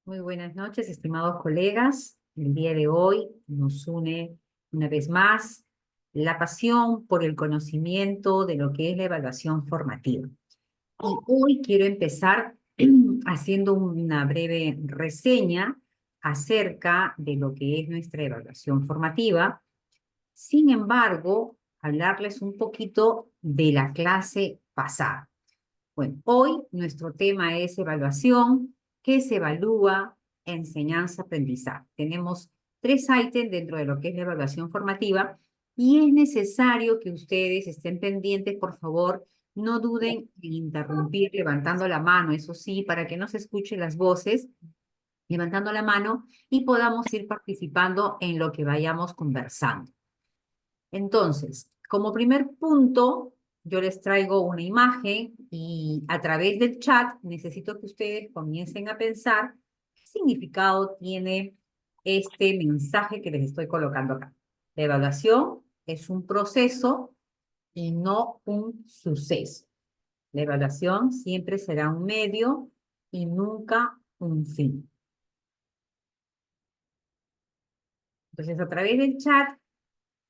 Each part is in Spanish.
Muy buenas noches, estimados colegas. El día de hoy nos une una vez más la pasión por el conocimiento de lo que es la evaluación formativa. Y hoy quiero empezar haciendo una breve reseña acerca de lo que es nuestra evaluación formativa. Sin embargo, hablarles un poquito de la clase pasada. Bueno, hoy nuestro tema es evaluación. ¿Qué se evalúa? Enseñanza-aprendizaje. Tenemos tres ítems dentro de lo que es la evaluación formativa y es necesario que ustedes estén pendientes, por favor, no duden en interrumpir levantando la mano, eso sí, para que no se escuchen las voces, levantando la mano y podamos ir participando en lo que vayamos conversando. Entonces, como primer punto, yo les traigo una imagen y a través del chat necesito que ustedes comiencen a pensar qué significado tiene este mensaje que les estoy colocando acá. La evaluación es un proceso y no un suceso. La evaluación siempre será un medio y nunca un fin. Entonces, a través del chat,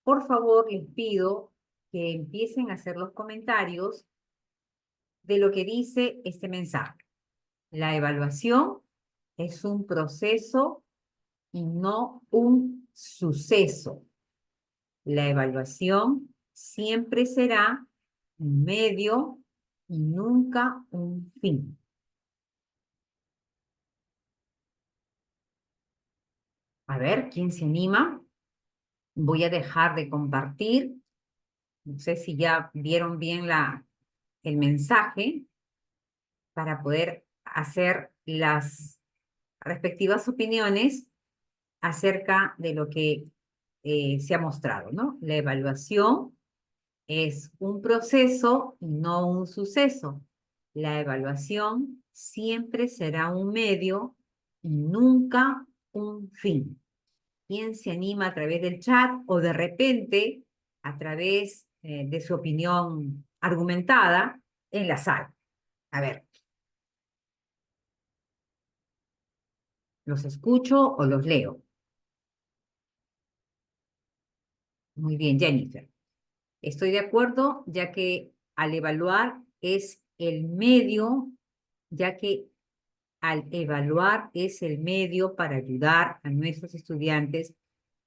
por favor, les pido que empiecen a hacer los comentarios de lo que dice este mensaje. La evaluación es un proceso y no un suceso. La evaluación siempre será un medio y nunca un fin. A ver, ¿quién se anima? Voy a dejar de compartir. No sé si ya vieron bien el mensaje para poder hacer las respectivas opiniones acerca de lo que se ha mostrado, ¿no? La evaluación es un proceso y no un suceso. La evaluación siempre será un medio y nunca un fin. ¿Quién se anima a través del chat o de repente a través de su opinión argumentada en la sala? A ver, ¿los escucho o los leo? Muy bien, Jennifer. Estoy de acuerdo, ya que al evaluar es el medio, ya que al evaluar es el medio para ayudar a nuestros estudiantes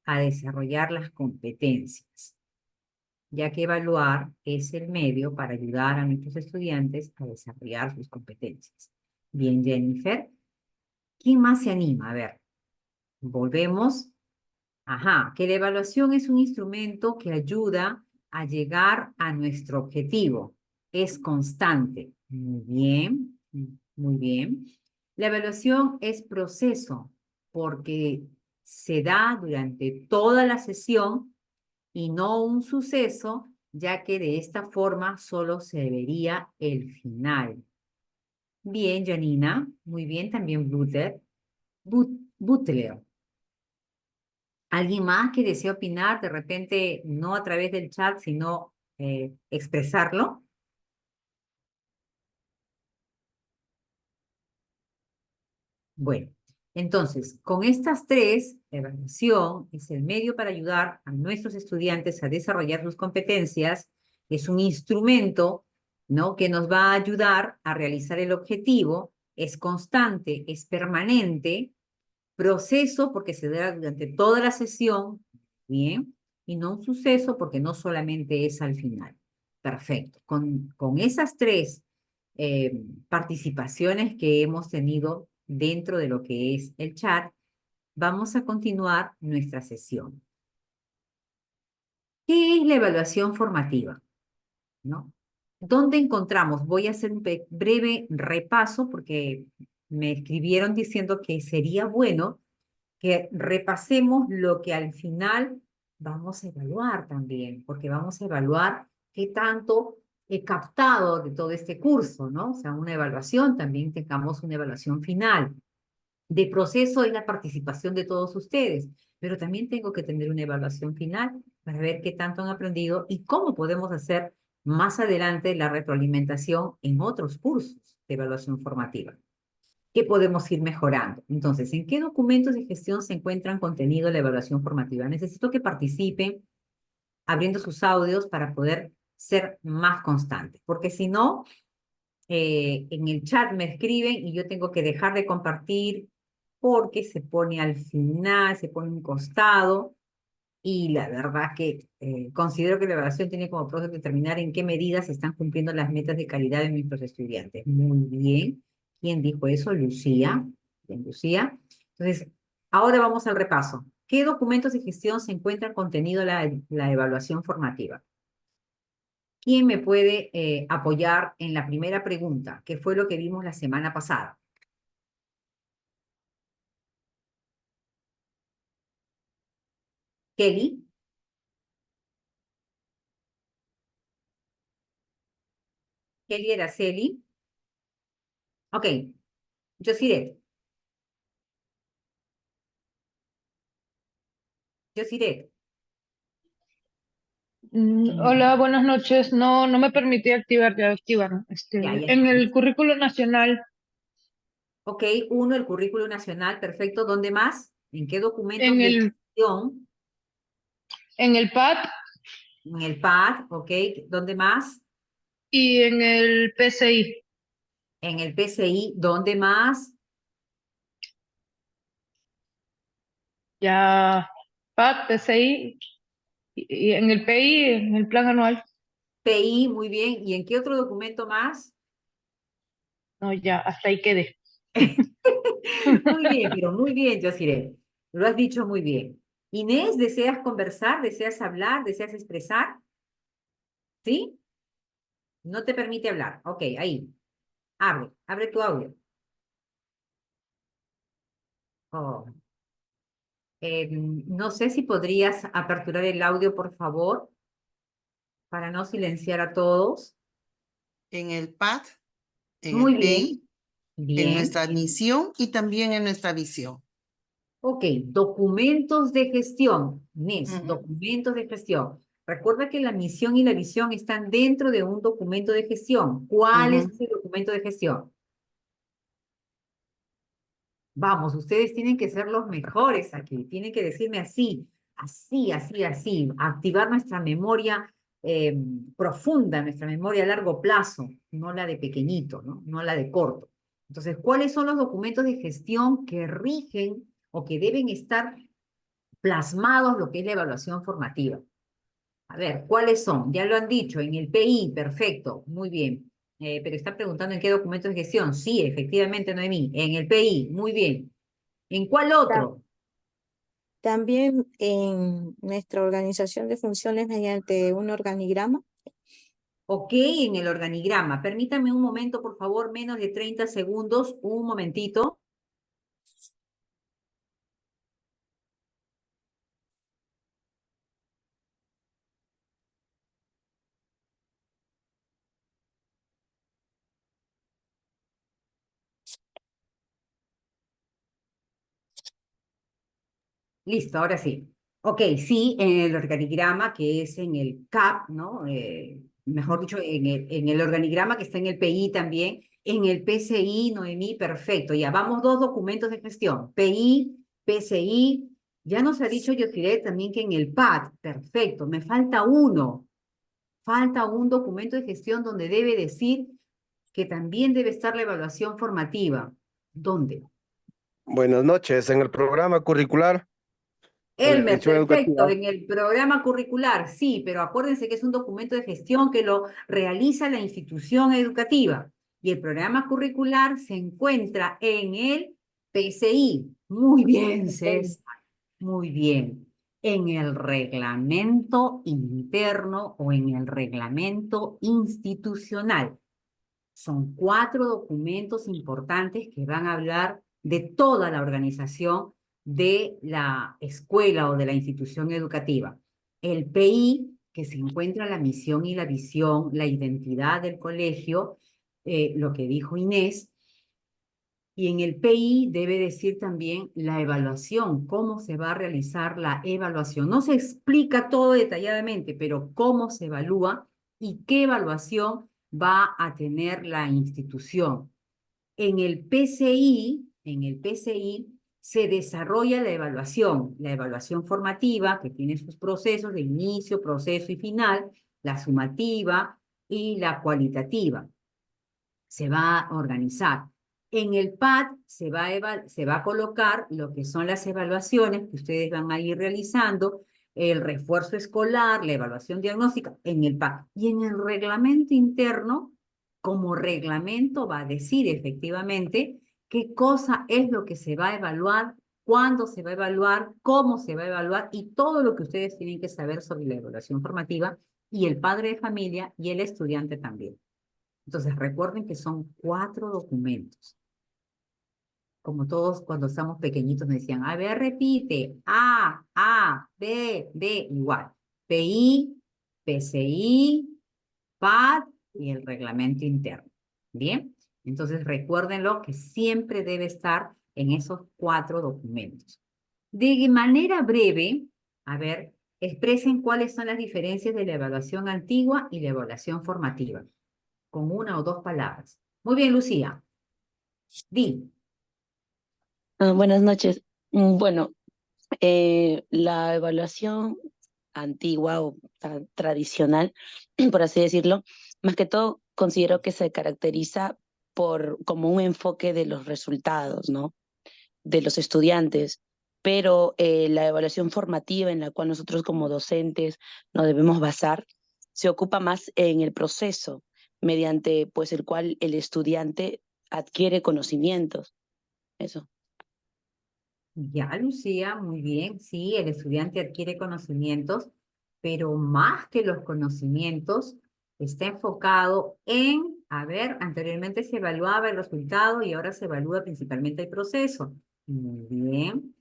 a desarrollar las competencias, ya que evaluar es el medio para ayudar a nuestros estudiantes a desarrollar sus competencias. Bien, Jennifer. ¿Quién más se anima? A ver, volvemos. Ajá, que la evaluación es un instrumento que ayuda a llegar a nuestro objetivo. Es constante. Muy bien, muy bien. La evaluación es proceso porque se da durante toda la sesión y no un suceso, ya que de esta forma solo se vería el final. Bien, Janina. Muy bien, también Butler. ¿Alguien más que desea opinar? De repente, no a través del chat, sino expresarlo. Bueno, entonces, con estas tres, la evaluación es el medio para ayudar a nuestros estudiantes a desarrollar sus competencias, es un instrumento, ¿no? Que nos va a ayudar a realizar el objetivo, es constante, es permanente, proceso porque se da durante toda la sesión, bien, y no un suceso porque no solamente es al final. Perfecto. Con esas tres participaciones que hemos tenido dentro de lo que es el chat, vamos a continuar nuestra sesión. ¿Qué es la evaluación formativa? ¿No? ¿Dónde encontramos? Voy a hacer un breve repaso porque me escribieron diciendo que sería bueno que repasemos lo que al final vamos a evaluar también, porque vamos a evaluar qué tanto he captado de todo este curso, ¿no? O sea, una evaluación, también tengamos una evaluación final. De proceso es la participación de todos ustedes, pero también tengo que tener una evaluación final para ver qué tanto han aprendido y cómo podemos hacer más adelante la retroalimentación en otros cursos de evaluación formativa. ¿Qué podemos ir mejorando? Entonces, ¿en qué documentos de gestión se encuentran contenido de la evaluación formativa? Necesito que participen abriendo sus audios para poder ser más constantes, porque si no, en el chat me escriben y yo tengo que dejar de compartir porque se pone al final, se pone un costado y la verdad que considero que la evaluación tiene como propósito determinar en qué medida se están cumpliendo las metas de calidad de nuestros estudiantes. Muy bien. ¿Quién dijo eso? Lucía. Bien, Lucía. Entonces, ahora vamos al repaso. ¿Qué documentos de gestión se encuentran contenido la evaluación formativa? ¿Quién me puede apoyar en la primera pregunta, que fue lo que vimos la semana pasada? Kelly, Kelly Araceli. Ok, Josiret, Josiret. Hola, buenas noches. No, no me permití activar. Ya En está. el currículo nacional, Ok, uno, el currículo nacional, perfecto. ¿Dónde más? ¿En qué documentos en de el, gestión? en el PAD En el PAD, ok. ¿Dónde más? y en el PCI. En el PCI, ¿dónde más? Ya, PAD, PCI y en el PI, en el plan anual. PI, muy bien. ¿Y en qué otro documento más? No, ya, hasta ahí quedé. Muy bien, pero muy bien, Josire. Lo has dicho muy bien. Inés, ¿deseas conversar? ¿Deseas hablar? ¿Deseas expresar? ¿Sí? No te permite hablar. Ok, ahí. Abre tu audio. Oh. No sé si podrías aperturar el audio, por favor, para no silenciar a todos. En el PAD, en el Muy PI, bien, en bien. nuestra misión y también en nuestra visión. Ok, documentos de gestión. Inés, Ujú, documentos de gestión. Recuerda que la misión y la visión están dentro de un documento de gestión. ¿Cuál es ujú. ese documento de gestión? Vamos, ustedes tienen que ser los mejores aquí, tienen que decirme así, así, así, así, activar nuestra memoria eh, profunda, nuestra memoria a largo plazo, no la de pequeñito, ¿no? No la de corto. Entonces, ¿cuáles son los documentos de gestión que rigen o que deben estar plasmados lo que es la evaluación formativa? A ver, ¿cuáles son? Ya lo han dicho, en el PI, perfecto, muy bien. Pero está preguntando en qué documentos de gestión. Sí, efectivamente, Noemí, en el PI, muy bien. ¿En cuál Ta- otro? También en nuestra organización de funciones mediante un organigrama. Ok, en el organigrama. Permítame un momento, por favor, menos de 30 segundos, un momentito. Listo, ahora sí. Ok, sí, en el organigrama que es en el CAP, ¿no? Mejor dicho, en el organigrama que está en el PI también, en el PCI, Noemí, perfecto. Ya vamos dos documentos de gestión, PI, PCI. Ya nos ha dicho Yosiret también que en el PAD, perfecto. Me falta uno. Falta un documento de gestión donde debe decir que también debe estar la evaluación formativa. ¿Dónde? Buenas noches. En el programa curricular de la Elmer, institución perfecto, educativa. en el programa curricular, sí, pero acuérdense que es un documento de gestión que lo realiza la institución educativa y el programa curricular se encuentra en el PCI. Muy bien, Ok. César, muy bien. En el reglamento interno o en el reglamento institucional. Son cuatro documentos importantes que van a hablar de toda la organización de la escuela o de la institución educativa. El PI, que se encuentra la misión y la visión, la identidad del colegio, lo que dijo Inés, y en el PI debe decir también la evaluación, cómo se va a realizar la evaluación. No se explica todo detalladamente, pero cómo se evalúa y qué evaluación va a tener la institución. En el PCI se desarrolla la evaluación formativa, que tiene sus procesos de inicio, proceso y final, la sumativa y la cualitativa. Se va a organizar. En el PAD se va a colocar lo que son las evaluaciones que ustedes van a ir realizando, el refuerzo escolar, la evaluación diagnóstica en el PAD. Y en el reglamento interno, como reglamento va a decir efectivamente qué cosa es lo que se va a evaluar, cuándo se va a evaluar, cómo se va a evaluar y todo lo que ustedes tienen que saber sobre la evaluación formativa y el padre de familia y el estudiante también. Entonces, recuerden que son 4 documentos. Como todos cuando estamos pequeñitos me decían, a ver, repite, A, B, igual. PI, PCI, PAD y el reglamento interno. ¿Bien? Entonces, recuérdenlo que siempre debe estar en esos 4 documentos. De manera breve, a ver, expresen cuáles son las diferencias de la evaluación antigua y la evaluación formativa con 1 o 2 palabras. Muy bien, Lucía. Di. Buenas noches. Bueno, la evaluación antigua o tradicional, por así decirlo, más que todo considero que se caracteriza como un enfoque de los resultados, ¿no? De los estudiantes, pero la evaluación formativa en la cual nosotros como docentes nos debemos basar se ocupa más en el proceso mediante pues el cual el estudiante adquiere conocimientos. Eso. Ya, Lucía, muy bien. Sí, el estudiante adquiere conocimientos, pero más que los conocimientos, está enfocado en, a ver, anteriormente se evaluaba el resultado y ahora se evalúa principalmente el proceso. Muy bien.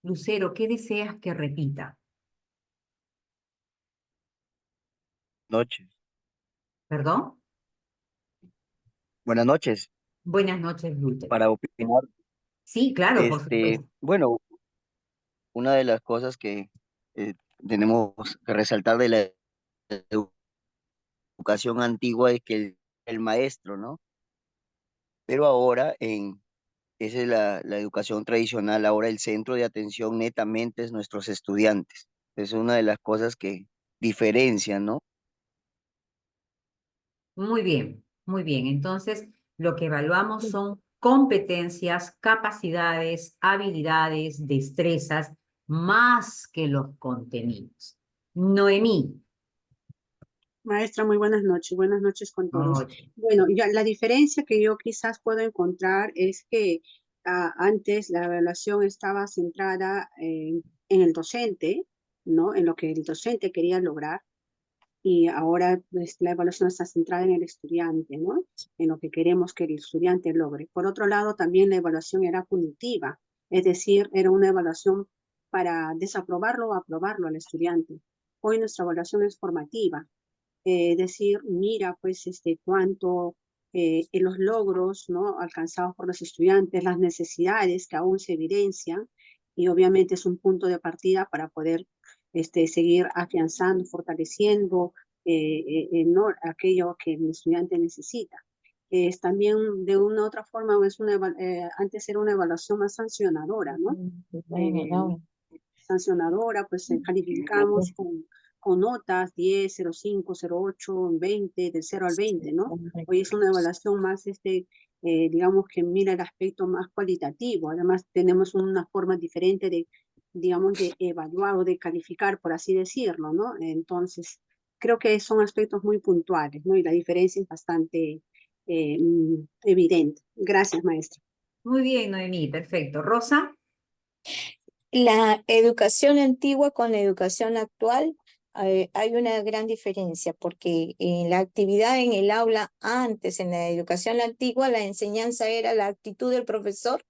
Lucero, ¿qué deseas que repita? Noches. ¿Perdón? Buenas noches. Buenas noches, Luther. Para opinar, Sí, claro, por supuesto. bueno, una de las cosas que eh, tenemos que resaltar de la educación antigua es que el maestro, ¿no? Pero ahora esa es la educación tradicional, ahora el centro de atención netamente es nuestros estudiantes. Es una de las cosas que diferencian, ¿no? Muy bien, muy bien. Entonces, lo que evaluamos son competencias, capacidades, habilidades, destrezas, más que los contenidos. Noemí. Maestra, muy buenas noches. Buenas noches con todos. Oye, Bueno, ya la diferencia que yo quizás puedo encontrar es que antes la evaluación estaba centrada en el docente, ¿no? En lo que el docente quería lograr. Y ahora pues, la evaluación está centrada en el estudiante, ¿no? En lo que queremos que el estudiante logre. Por otro lado, también la evaluación era punitiva, es decir, era una evaluación para desaprobarlo o aprobarlo al estudiante. Hoy nuestra evaluación es formativa, decir, mira, pues, cuánto en los logros, ¿no? Alcanzados por los estudiantes, las necesidades que aún se evidencian, y obviamente es un punto de partida para poder seguir afianzando, fortaleciendo, ¿no? Aquello que el estudiante necesita. Es también de una u otra forma, antes era una evaluación más sancionadora, ¿no? Sancionadora, pues calificamos con notas 10, 0,5, 0,8, 20, del 0 al 20, ¿no? Hoy es una evaluación más, digamos que mira el aspecto más cualitativo. Además, tenemos una forma diferente de, digamos, de evaluar o de calificar, por así decirlo, ¿no? Entonces, creo que son aspectos muy puntuales, ¿no? Y la diferencia es bastante evidente. Gracias, maestra. muy bien, Noemí, perfecto. Rosa. La educación antigua con la educación actual, hay una gran diferencia porque en la actividad en el aula antes, en la educación antigua, la enseñanza era la actitud del profesor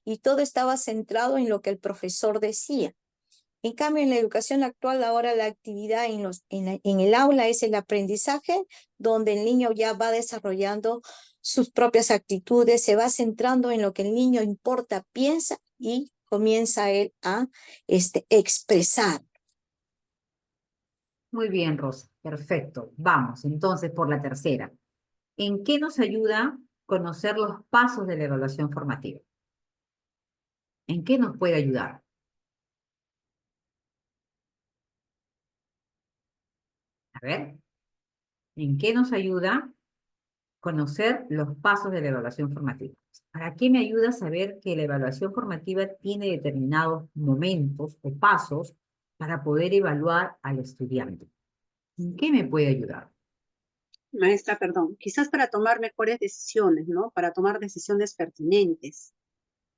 y todo estaba centrado en lo que el profesor decía. En cambio, en la educación actual, ahora la actividad en el aula es el aprendizaje, donde el niño ya va desarrollando sus propias actitudes, se va centrando en lo que el niño importa, piensa y comienza él a expresar. Muy bien, Rosa. Perfecto. Vamos entonces por la tercera. ¿En qué nos ayuda conocer los pasos de la evaluación formativa. ¿En qué nos puede ayudar? A ver, ¿en qué nos ayuda conocer los pasos de la evaluación formativa? ¿Para qué me ayuda saber que la evaluación formativa tiene determinados momentos o pasos para poder evaluar al estudiante? ¿En qué me puede ayudar? Maestra, perdón, quizás para tomar mejores decisiones, ¿no? Para tomar decisiones pertinentes.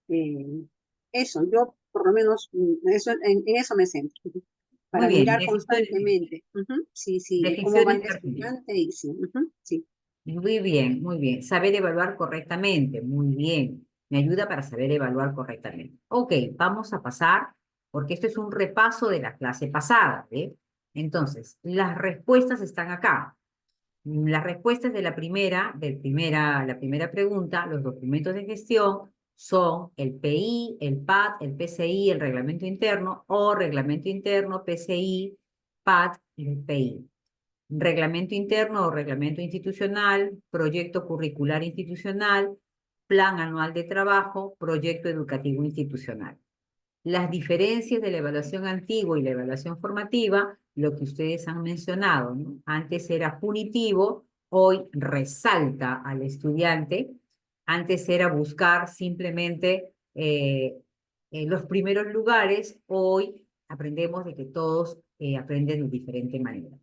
Eh, Eso, yo por lo menos eso, en eso me centro. Ujú. Muy Para bien, mirar constantemente. Ujú. Sí, sí, cómo va decisiones el pertinentes. estudiante y sí, ujú, sí. Muy bien, muy bien. Saber evaluar correctamente, muy bien. Me ayuda para saber evaluar correctamente. Ok, vamos a pasar, porque esto es un repaso de la clase pasada, ¿eh? Entonces, las respuestas están acá. Las respuestas de la primera pregunta, los documentos de gestión, son el PI, el PAD, el PCI, el reglamento interno, o reglamento interno, PCI, PAD y el PI. Reglamento interno o reglamento institucional, proyecto curricular institucional, plan anual de trabajo, proyecto educativo institucional. Las diferencias de la evaluación antigua y la evaluación formativa, lo que ustedes han mencionado, ¿no? Antes era punitivo, hoy resalta al estudiante. Antes era buscar simplemente los primeros lugares, hoy aprendemos de que todos aprenden de diferente manera.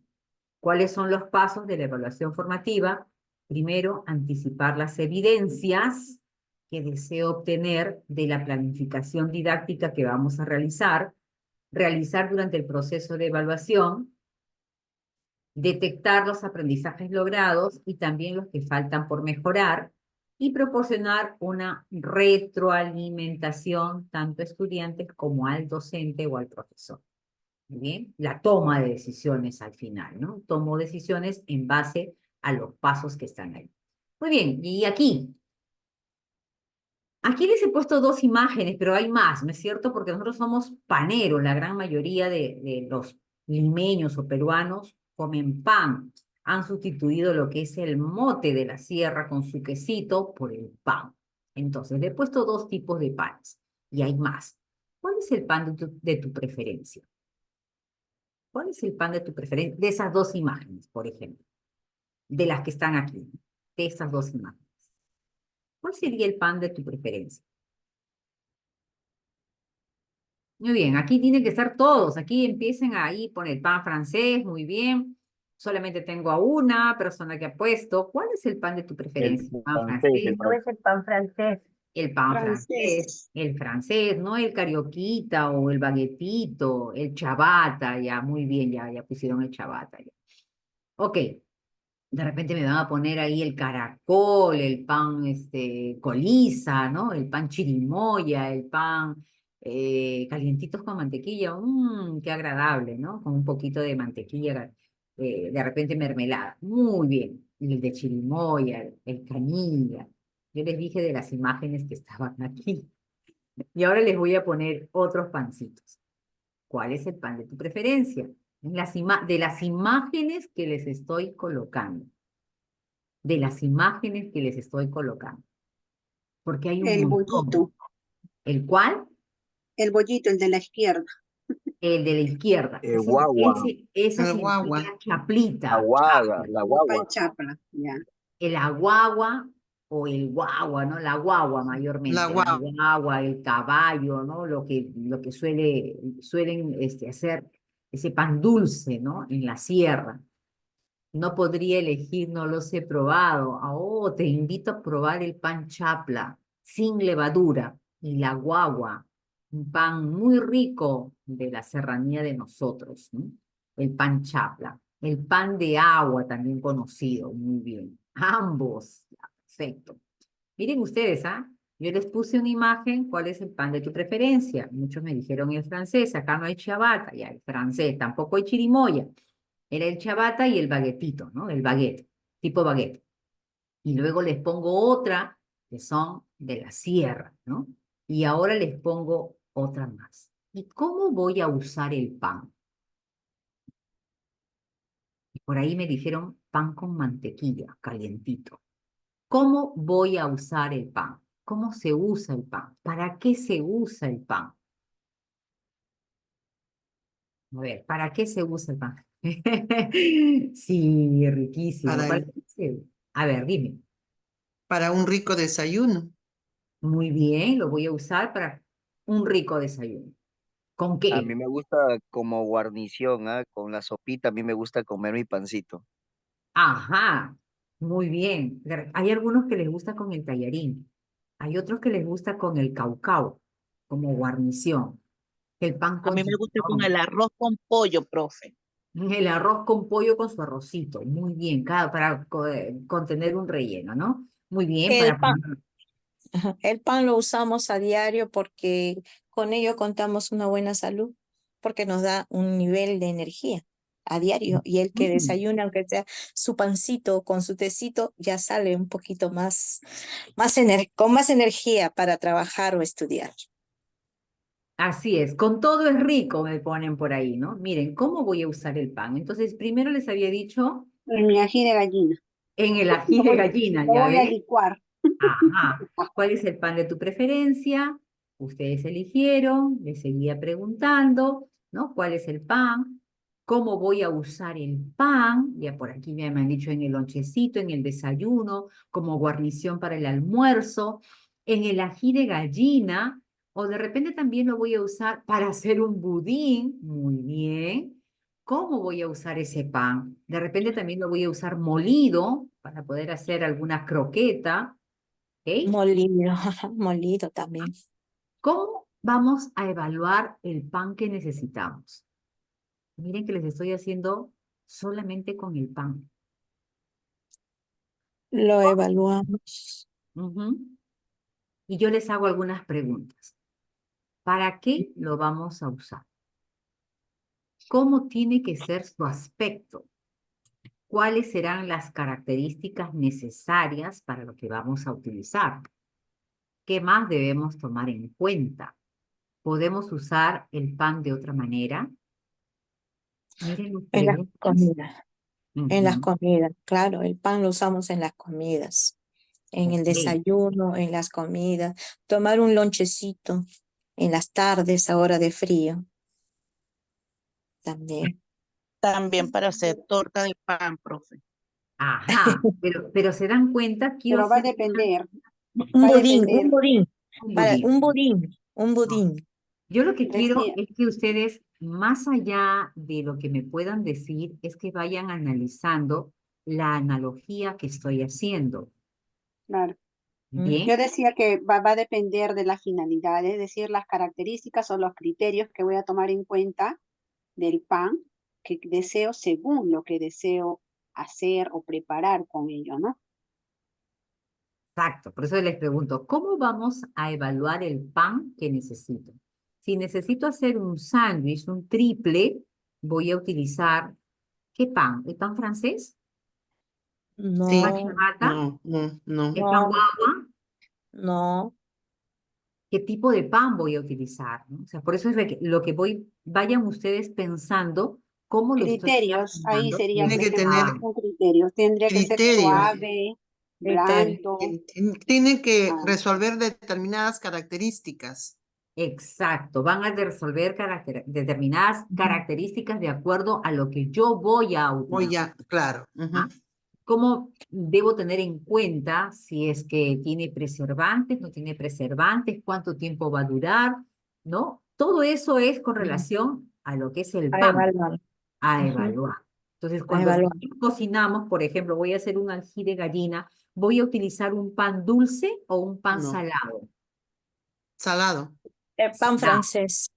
¿Cuáles son los pasos de la evaluación formativa? Primero, anticipar las evidencias que deseo obtener de la planificación didáctica que vamos a realizar durante el proceso de evaluación, detectar los aprendizajes logrados y también los que faltan por mejorar, y proporcionar una retroalimentación tanto a estudiantes como al docente o al profesor. Muy bien, la toma de decisiones al final, ¿no? Tomo decisiones en base a los pasos que están ahí. Muy bien, y aquí les he puesto dos imágenes, pero hay más, ¿no es cierto? Porque nosotros somos paneros, la gran mayoría de los limeños o peruanos comen pan. Han sustituido lo que es el mote de la sierra con su quesito por el pan. Entonces, le he puesto dos tipos de panes y hay más. ¿Cuál es el pan de tu preferencia? ¿Cuál es el pan de tu preferencia? De esas dos imágenes, por ejemplo, de las que están aquí, de estas dos imágenes. ¿Cuál sería el pan de tu preferencia? Muy bien, aquí tienen que estar todos. Aquí empiecen ahí, poner pan francés, muy bien. Solamente tengo a una persona que ha puesto. ¿Cuál es el pan de tu El preferencia? ¿Pan francés, francés? el Es el pan francés? Francés. El francés, no el carioquita o el baguetito, el chabata, ya, muy bien, ya pusieron el chabata. Ya. Ok, de repente me van a poner ahí el caracol, el pan coliza, ¿no? El pan chirimoya, el pan calientitos con mantequilla. Qué agradable, ¿no? Con un poquito de mantequilla, de repente mermelada. Muy bien. El de chirimoya, el canilla. Yo les dije de las imágenes que estaban aquí. Y ahora les voy a poner otros pancitos. ¿Cuál es el pan de tu preferencia? De las imágenes que les estoy colocando, de las imágenes que les estoy colocando, porque hay un El montón. bollito. ¿El cual? El bollito, el de la izquierda. El de la izquierda. el guagua, Ese El significa guagua. la chaplita, guaga, chapla. la Un pan guagua. chapla, ya. El aguagua o el guagua, ¿no? La guagua La mayormente, la guagua. guagua, el caballo, ¿no? Lo que suelen hacer ese pan dulce, ¿no? En la sierra. No podría elegir, no los he probado. Oh, te invito a probar el pan chapla, sin levadura, y la guagua, un pan muy rico de la serranía de nosotros, ¿no? El pan chapla. El pan de agua, también conocido, muy bien. Ambos, ya, perfecto. Miren ustedes, ¿ah? Yo les puse una imagen, ¿cuál es el pan de tu preferencia? Muchos me dijeron el francés, acá no hay ciabatta, ya el francés, tampoco hay chirimoya. Era el ciabatta y el baguetito, ¿no? El baguette, tipo baguette. Y luego les pongo otra que son de la sierra, ¿no? Y ahora les pongo otra más. ¿Y cómo voy a usar el pan? Y por ahí me dijeron pan con mantequilla, calientito. ¿Cómo voy a usar el pan? ¿Cómo se usa el pan? ¿Para qué se usa el pan? A ver, ¿para qué se usa el pan? Sí, riquísimo. Para, ¿Para qué A ver, dime. para un rico desayuno. Muy bien, lo voy a usar para un rico desayuno. ¿Con A mí qué? me gusta como guarnición, ¿ah? Con la sopita, a mí me gusta comer mi pancito. Ajá, muy bien. Hay algunos que les gusta con el tallarín. Hay otros que les gusta con el caucao, como guarnición. El pan A con mí me gusta con chicharrón. el arroz con pollo, profe. El arroz con pollo con su arrocito. Muy bien, para contener un relleno, ¿no? Muy bien, El para pan, poner. el pan lo usamos a diario porque con ello contamos una buena salud, porque nos da un nivel de energía a diario. Y el que Mm, desayuna, aunque sea su pancito con su tecito, ya sale un poquito con más energía para trabajar o estudiar. así es, con todo es rico, me ponen por ahí, ¿no? Miren, ¿cómo voy a usar el pan? Entonces, primero les había dicho En mi ají de gallina. en el ají de gallina, Lo ¿ya voy a ves? licuar. Ajá. ¿Cuál es el pan de tu preferencia? Ustedes eligieron, les seguía preguntando, ¿no? ¿Cuál es el pan? ¿Cómo voy a usar el pan? Ya por aquí me han dicho en el lonchecito, en el desayuno, como guarnición para el almuerzo, en el ají de gallina, o de repente también lo voy a usar para hacer un budín. Muy bien. ¿Cómo voy a usar ese pan? De repente también lo voy a usar molido para poder hacer alguna croqueta. ¿Ok? Molido, molido también. ¿Cómo vamos a evaluar el pan que necesitamos? Miren que les estoy haciendo solamente con el pan. Lo evaluamos. Ujú. Y yo les hago algunas preguntas. ¿Para qué lo vamos a usar? ¿Cómo tiene que ser su aspecto? ¿Cuáles serán las características necesarias para lo que vamos a utilizar? ¿Qué más debemos tomar en cuenta? ¿Podemos usar el pan de otra manera? Miren las En las preguntas. comidas. En las Ujú. comidas, claro, el pan lo usamos en las comidas, en el Ok. desayuno, en las comidas, tomar un lonchecito en las tardes, a hora de frío, también. También para hacer torta de pan, profe. Ajá, pero se dan cuenta, quiero Pero va a hacer depender, Un va a budín, depender. un para budín. un budín, un No. budín. Yo lo que quiero Decía, es que ustedes, más allá de lo que me puedan decir, es que vayan analizando la analogía que estoy haciendo. claro. Bien, Yo decía que va a depender de la finalidad, es decir, las características o los criterios que voy a tomar en cuenta del pan que deseo según lo que deseo hacer o preparar con ello, ¿no? exacto. Por eso les pregunto, ¿cómo vamos a evaluar el pan que necesito? Si necesito hacer un sándwich, un triple, voy a utilizar, ¿qué pan? ¿El pan francés? ¿Pan Sí, No, ciabatta? no. ¿El pan no, guagua? no. ¿Qué tipo de pan voy a utilizar? ¿No? O sea, por eso es lo que vayan ustedes pensando cómo lo estoy Criterios, ahí relacionando. sería, Tiene por que ejemplo, tener Exacto, un criterio. Tendría que ser criterios. suave, Criterio. blando. Tiene que Ah, resolver determinadas características. exacto. Van a resolver determinadas Ujú. características de acuerdo a lo que yo voy a Voy utilizar. a, claro. ¿Ah? ¿Cómo debo tener en cuenta si es que tiene preservantes, no tiene preservantes, cuánto tiempo va a durar, ¿no? Todo eso es con Ujú. relación a lo que es el A pan, evaluar. a Ujú. evaluar. Entonces, A cuando evaluar. nosotros cocinamos, por ejemplo, voy a hacer un ají de gallina, ¿voy a utilizar un pan dulce o un pan No, salado? salado, El pan Salado, francés.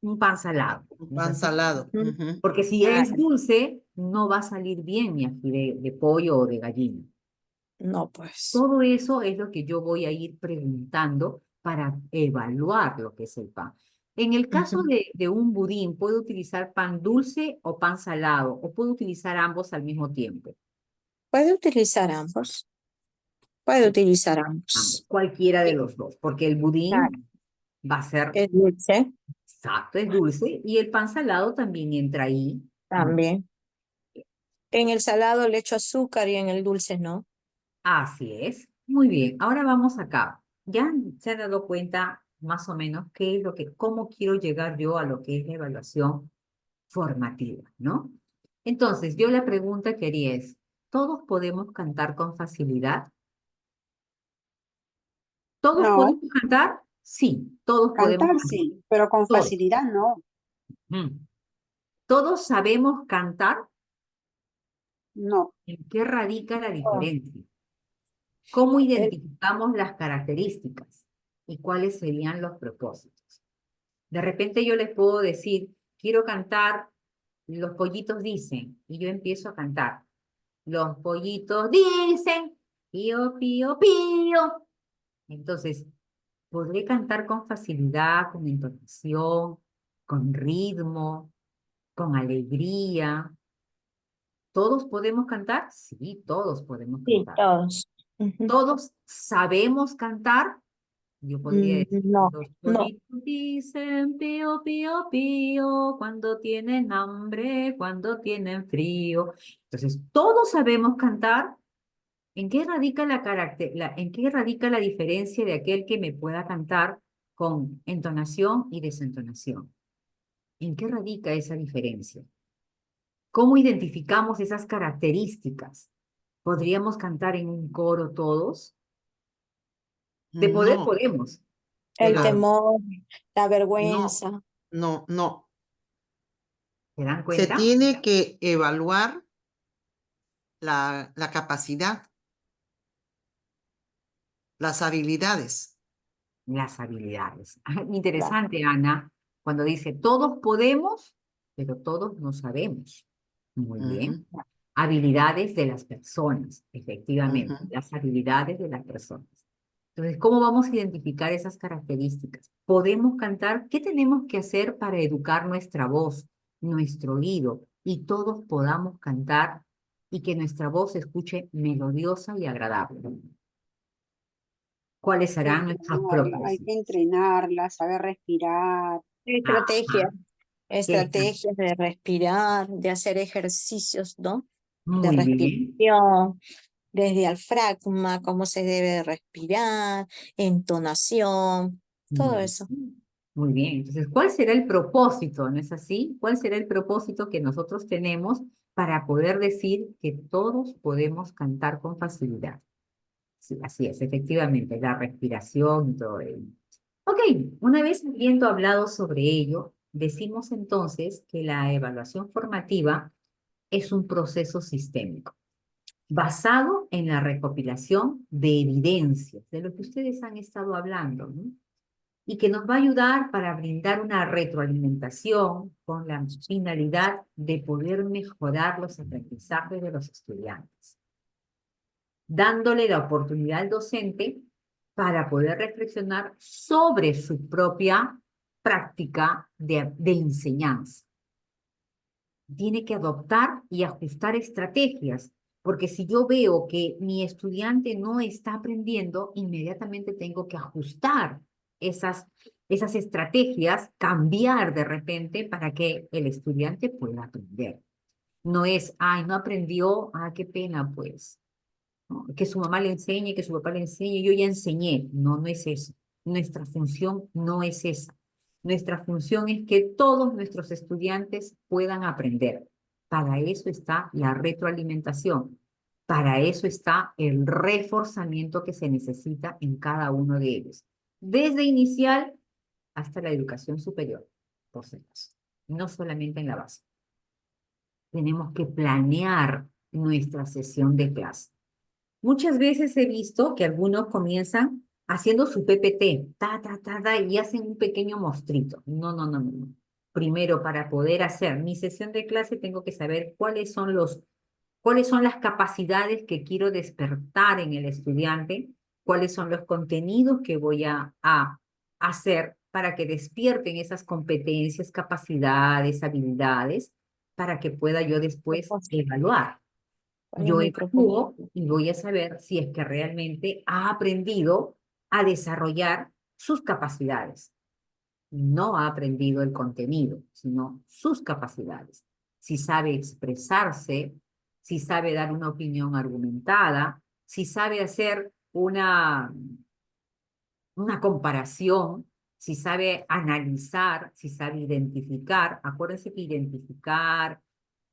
un pan salado, un ¿no es pan así? salado. Ujú. Porque si Ah, es dulce, no va a salir bien mi ají de pollo o de gallina. no, pues. Todo eso es lo que yo voy a ir preguntando para evaluar lo que es el pan. En el caso Ujú. de un budín, ¿puedo utilizar pan dulce o pan salado? ¿O puedo utilizar ambos al mismo tiempo? Puede utilizar ambos. Puede Sí, utilizar ambos, ambos. cualquiera de Sí, los dos, porque el claro. budín va a ser Es dulce exacto, es dulce, y el pan salado también entra ahí. también. En el salado le echo azúcar y en el dulce no. Así es. Muy bien. Ahora vamos acá. Ya se han dado cuenta más o menos qué es lo que, cómo quiero llegar yo a lo que es la evaluación formativa, ¿no? Entonces, yo la pregunta que haría es, ¿todos podemos cantar con facilidad? ¿Todos No, podemos cantar? Sí, todos podemos cantar cantar. sí, pero con Todos. facilidad no. Mm. ¿Todos sabemos cantar? No. ¿En qué radica la Oh, diferencia? ¿Cómo el- identificamos las características? ¿Y cuáles serían los propósitos? De repente yo les puedo decir, quiero cantar, los pollitos dicen, y yo empiezo a cantar. Los pollitos dicen, pío, pío, pío. Entonces, podré cantar con facilidad, con entonación, con ritmo, con alegría. ¿Todos podemos cantar? Sí, todos podemos sí, cantar. todos. Ujú. ¿Todos sabemos cantar? Yo podría decir, No, los no. pollitos dicen pío, pío, pío, cuando tienen hambre, cuando tienen frío. Entonces, todos sabemos cantar. ¿En qué radica en qué radica la diferencia de aquel que me pueda cantar con entonación y desentonación? ¿En qué radica esa diferencia? ¿Cómo identificamos esas características? ¿Podríamos cantar en un coro todos? De poder No, podemos, El pero la, temor, la no, vergüenza. no. ¿se dan Se cuenta? tiene que evaluar la capacidad, las habilidades. Las habilidades. Claro. Interesante, Ana, cuando dice todos podemos, pero todos no sabemos. Muy bien. Ujú, Habilidades de las personas, efectivamente, ujú. las habilidades de las personas. Entonces, ¿cómo vamos a identificar esas características? ¿Podemos cantar? ¿Qué tenemos que hacer para educar nuestra voz, nuestro oído, y todos podamos cantar y que nuestra voz se escuche melodiosa y agradable? ¿Cuáles serán nuestros Hay que propósitos? entrenarla, saber respirar. Estrategias, Ajá, esa. estrategias de respirar, de hacer ejercicios, ¿no? De Muy bien. respiración, desde diafragma, cómo se debe de respirar, entonación, todo Muy eso. bien. Muy bien. Entonces, ¿cuál será el propósito? ¿No es así? ¿Cuál será el propósito que nosotros tenemos para poder decir que todos podemos cantar con facilidad? Sí, así es, efectivamente, la respiración y todo ello. Ok, una vez habiendo hablado sobre ello, decimos entonces que la evaluación formativa es un proceso sistémico basado en la recopilación de evidencias, de lo que ustedes han estado hablando, ¿no? Y que nos va a ayudar para brindar una retroalimentación con la finalidad de poder mejorar los aprendizajes de los estudiantes, dándole la oportunidad al docente para poder reflexionar sobre su propia práctica de enseñanza. Tiene que adoptar y ajustar estrategias, porque si yo veo que mi estudiante no está aprendiendo, inmediatamente tengo que ajustar esas estrategias, cambiar de repente para que el estudiante pueda aprender. No es, ay, no aprendió, ah, qué pena, pues. ¿No? Que su mamá le enseñe, que su papá le enseñe, yo ya enseñé. No, no es eso. Nuestra función no es esa. Nuestra función es que todos nuestros estudiantes puedan aprender. Para eso está la retroalimentación. Para eso está el reforzamiento que se necesita en cada uno de ellos. Desde inicial hasta la educación superior, por si acaso. No solamente en la base. Tenemos que planear nuestra sesión de clase. Muchas veces he visto que algunos comienzan haciendo su PPT, y hacen un pequeño mostrito. No, no, no, no, no. Primero, para poder hacer mi sesión de clase, tengo que saber cuáles son las capacidades que quiero despertar en el estudiante, cuáles son los contenidos que voy a hacer para que despierten esas competencias, capacidades, habilidades, para que pueda yo después evaluar. ¿Cuál es Yo mi propósito? evalúo y voy a saber si es que realmente ha aprendido a desarrollar sus capacidades. No ha aprendido el contenido, sino sus capacidades. Si sabe expresarse, si sabe dar una opinión argumentada, si sabe hacer una comparación, si sabe analizar, si sabe identificar. Acuérdense que identificar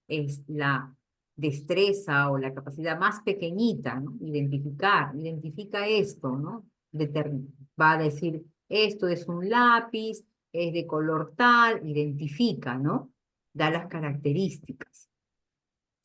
es la destreza o la capacidad más pequeñita, ¿no? Identifica esto, ¿no? Va a decir, esto es un lápiz, es de color tal, identifica, ¿no? Da las características.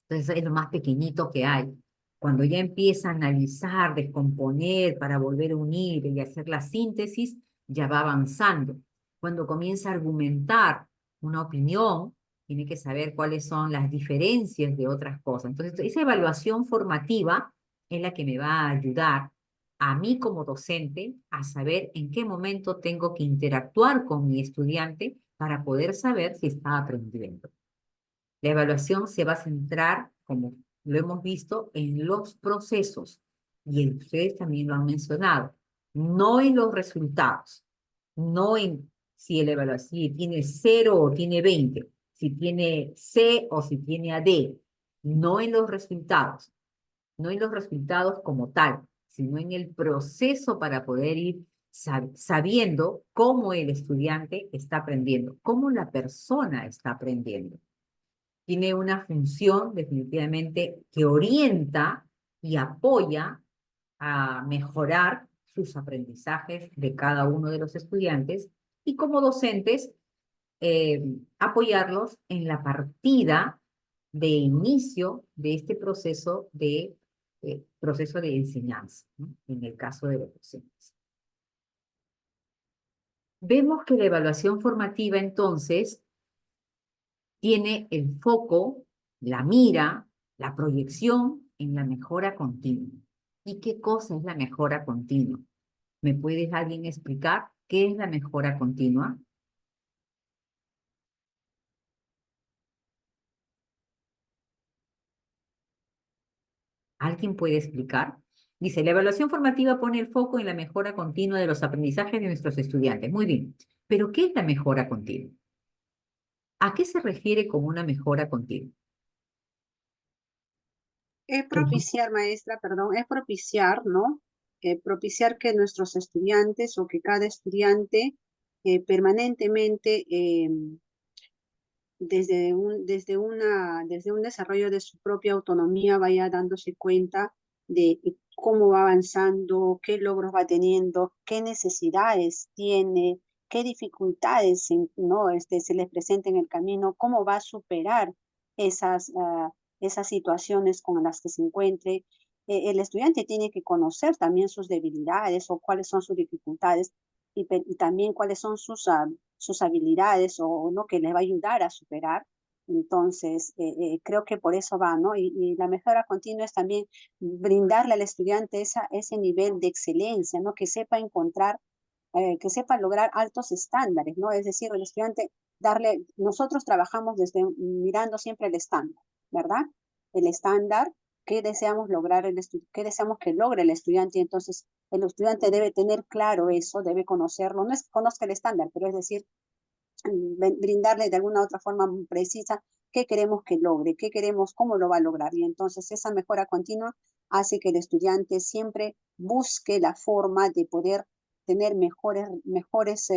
Entonces es lo más pequeñito que hay. Cuando ya empieza a analizar, descomponer para volver a unir y hacer la síntesis, ya va avanzando. Cuando comienza a argumentar una opinión, tiene que saber cuáles son las diferencias de otras cosas. Entonces, esa evaluación formativa es la que me va a ayudar a mí como docente a saber en qué momento tengo que interactuar con mi estudiante para poder saber si está aprendiendo. La evaluación se va a centrar, como lo hemos visto, en los procesos, y ustedes también lo han mencionado, no en los resultados, no en si el evaluación si tiene 0 o tiene 20, si tiene C o si tiene AD, no en los resultados, no en los resultados como tal, sino en el proceso para poder ir sabiendo cómo el estudiante está aprendiendo, cómo la persona está aprendiendo. Tiene una función definitivamente que orienta y apoya a mejorar sus aprendizajes de cada uno de los estudiantes y como docentes apoyarlos en la partida de inicio de este proceso de enseñanza, ¿no? En el caso de los docentes. Vemos que la evaluación formativa entonces tiene el foco, la mira, la proyección en la mejora continua. ¿Y qué cosa es la mejora continua? ¿Me puedes alguien explicar qué es la mejora continua? ¿Alguien puede explicar? Dice, la evaluación formativa pone el foco en la mejora continua de los aprendizajes de nuestros estudiantes. Muy bien, pero ¿qué es la mejora continua? ¿A qué se refiere como una mejora continua? Es propiciar, maestra, perdón, es propiciar, ¿no? Propiciar que nuestros estudiantes o que cada estudiante permanentemente desde un desarrollo de su propia autonomía vaya dándose cuenta de cómo va avanzando, qué logros va teniendo, qué necesidades tiene, qué dificultades ¿no? Se les presenta en el camino, cómo va a superar esas situaciones con las que se encuentre. El estudiante tiene que conocer también sus debilidades o cuáles son sus dificultades y también cuáles son sus habilidades o no que les va a ayudar a superar. Entonces, creo que por eso va, ¿no? Y la mejora continua es también brindarle al estudiante ese nivel de excelencia, ¿no? Que sepa encontrar, que sepa lograr altos estándares, ¿no? Es decir, el estudiante nosotros trabajamos desde mirando siempre el estándar, ¿verdad? El estándar que deseamos lograr, que deseamos que logre el estudiante, y entonces el estudiante debe tener claro eso, debe conocerlo, no es que conozca el estándar, pero es decir, brindarle de alguna otra forma precisa qué queremos que logre, qué queremos, cómo lo va a lograr. Y entonces esa mejora continua hace que el estudiante siempre busque la forma de poder tener mejores